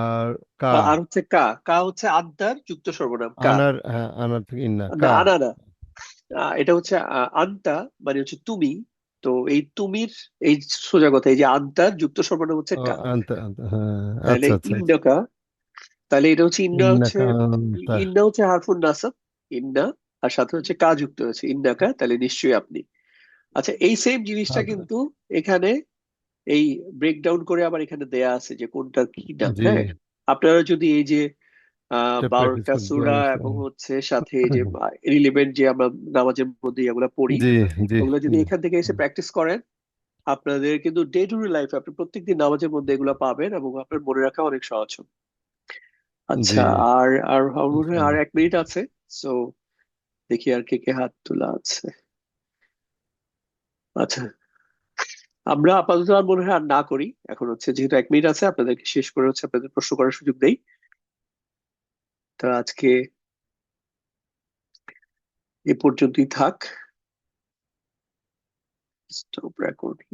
আর কা, আর হচ্ছে কা, কা হচ্ছে আদ্দার যুক্ত সর্বনাম কা, আনার, হ্যাঁ, আনার থেকে ইন্না, না কা, আনা না। এটা হচ্ছে আন্তা, মানে হচ্ছে তুমি। তো এই তুমির, এই সোজা কথা, এই যে আন্তার যুক্ত সর্বনাম হচ্ছে ও, কা। আনতে, আনতে, হ্যাঁ, তাহলে আচ্ছা, আচ্ছা, আচ্ছা, ইন্নাকা, তাহলে এটা হচ্ছে ইন্না হচ্ছে, ইন্নাকা আনতা, ইন্না হচ্ছে হারফুন নাসাব, ইন্না, আর সাথে হচ্ছে কা যুক্ত হয়েছে ইন্নাকা, তাহলে নিশ্চয়ই আপনি। আচ্ছা, এই সেম জিনিসটা আচ্ছা, কিন্তু এখানে এই ব্রেকডাউন করে আবার এখানে দেয়া আছে যে কোনটা কি নাম। জি, হ্যাঁ, আপনারা যদি এই যে এটা প্র্যাকটিস 12টা করবো সূরা অবশ্যই, এবং হচ্ছে সাথে এই যে রিলেভেন্ট যে আমরা নামাজের মধ্যে এগুলা পড়ি, জি, জি, ওগুলো যদি জি, এখান থেকে এসে প্র্যাকটিস করেন, আপনাদের কিন্তু ডে টু ডে লাইফে আপনি প্রত্যেকদিন নামাজের মধ্যে এগুলো পাবেন, এবং আপনার মনে রাখা অনেক সহজ হবে। জি, আচ্ছা, আর আর আমার মনে হয় আর ইনশাআল্লাহ। 1 মিনিট আছে। সো দেখি আর কে কে হাত তোলা আছে। আচ্ছা, আমরা আপাতত আর মনে হয় আর না করি, এখন হচ্ছে যেহেতু 1 মিনিট আছে, আপনাদেরকে শেষ করে হচ্ছে আপনাদের প্রশ্ন করার সুযোগ দেই। তো আজকে এ পর্যন্তই থাক। Stop recording.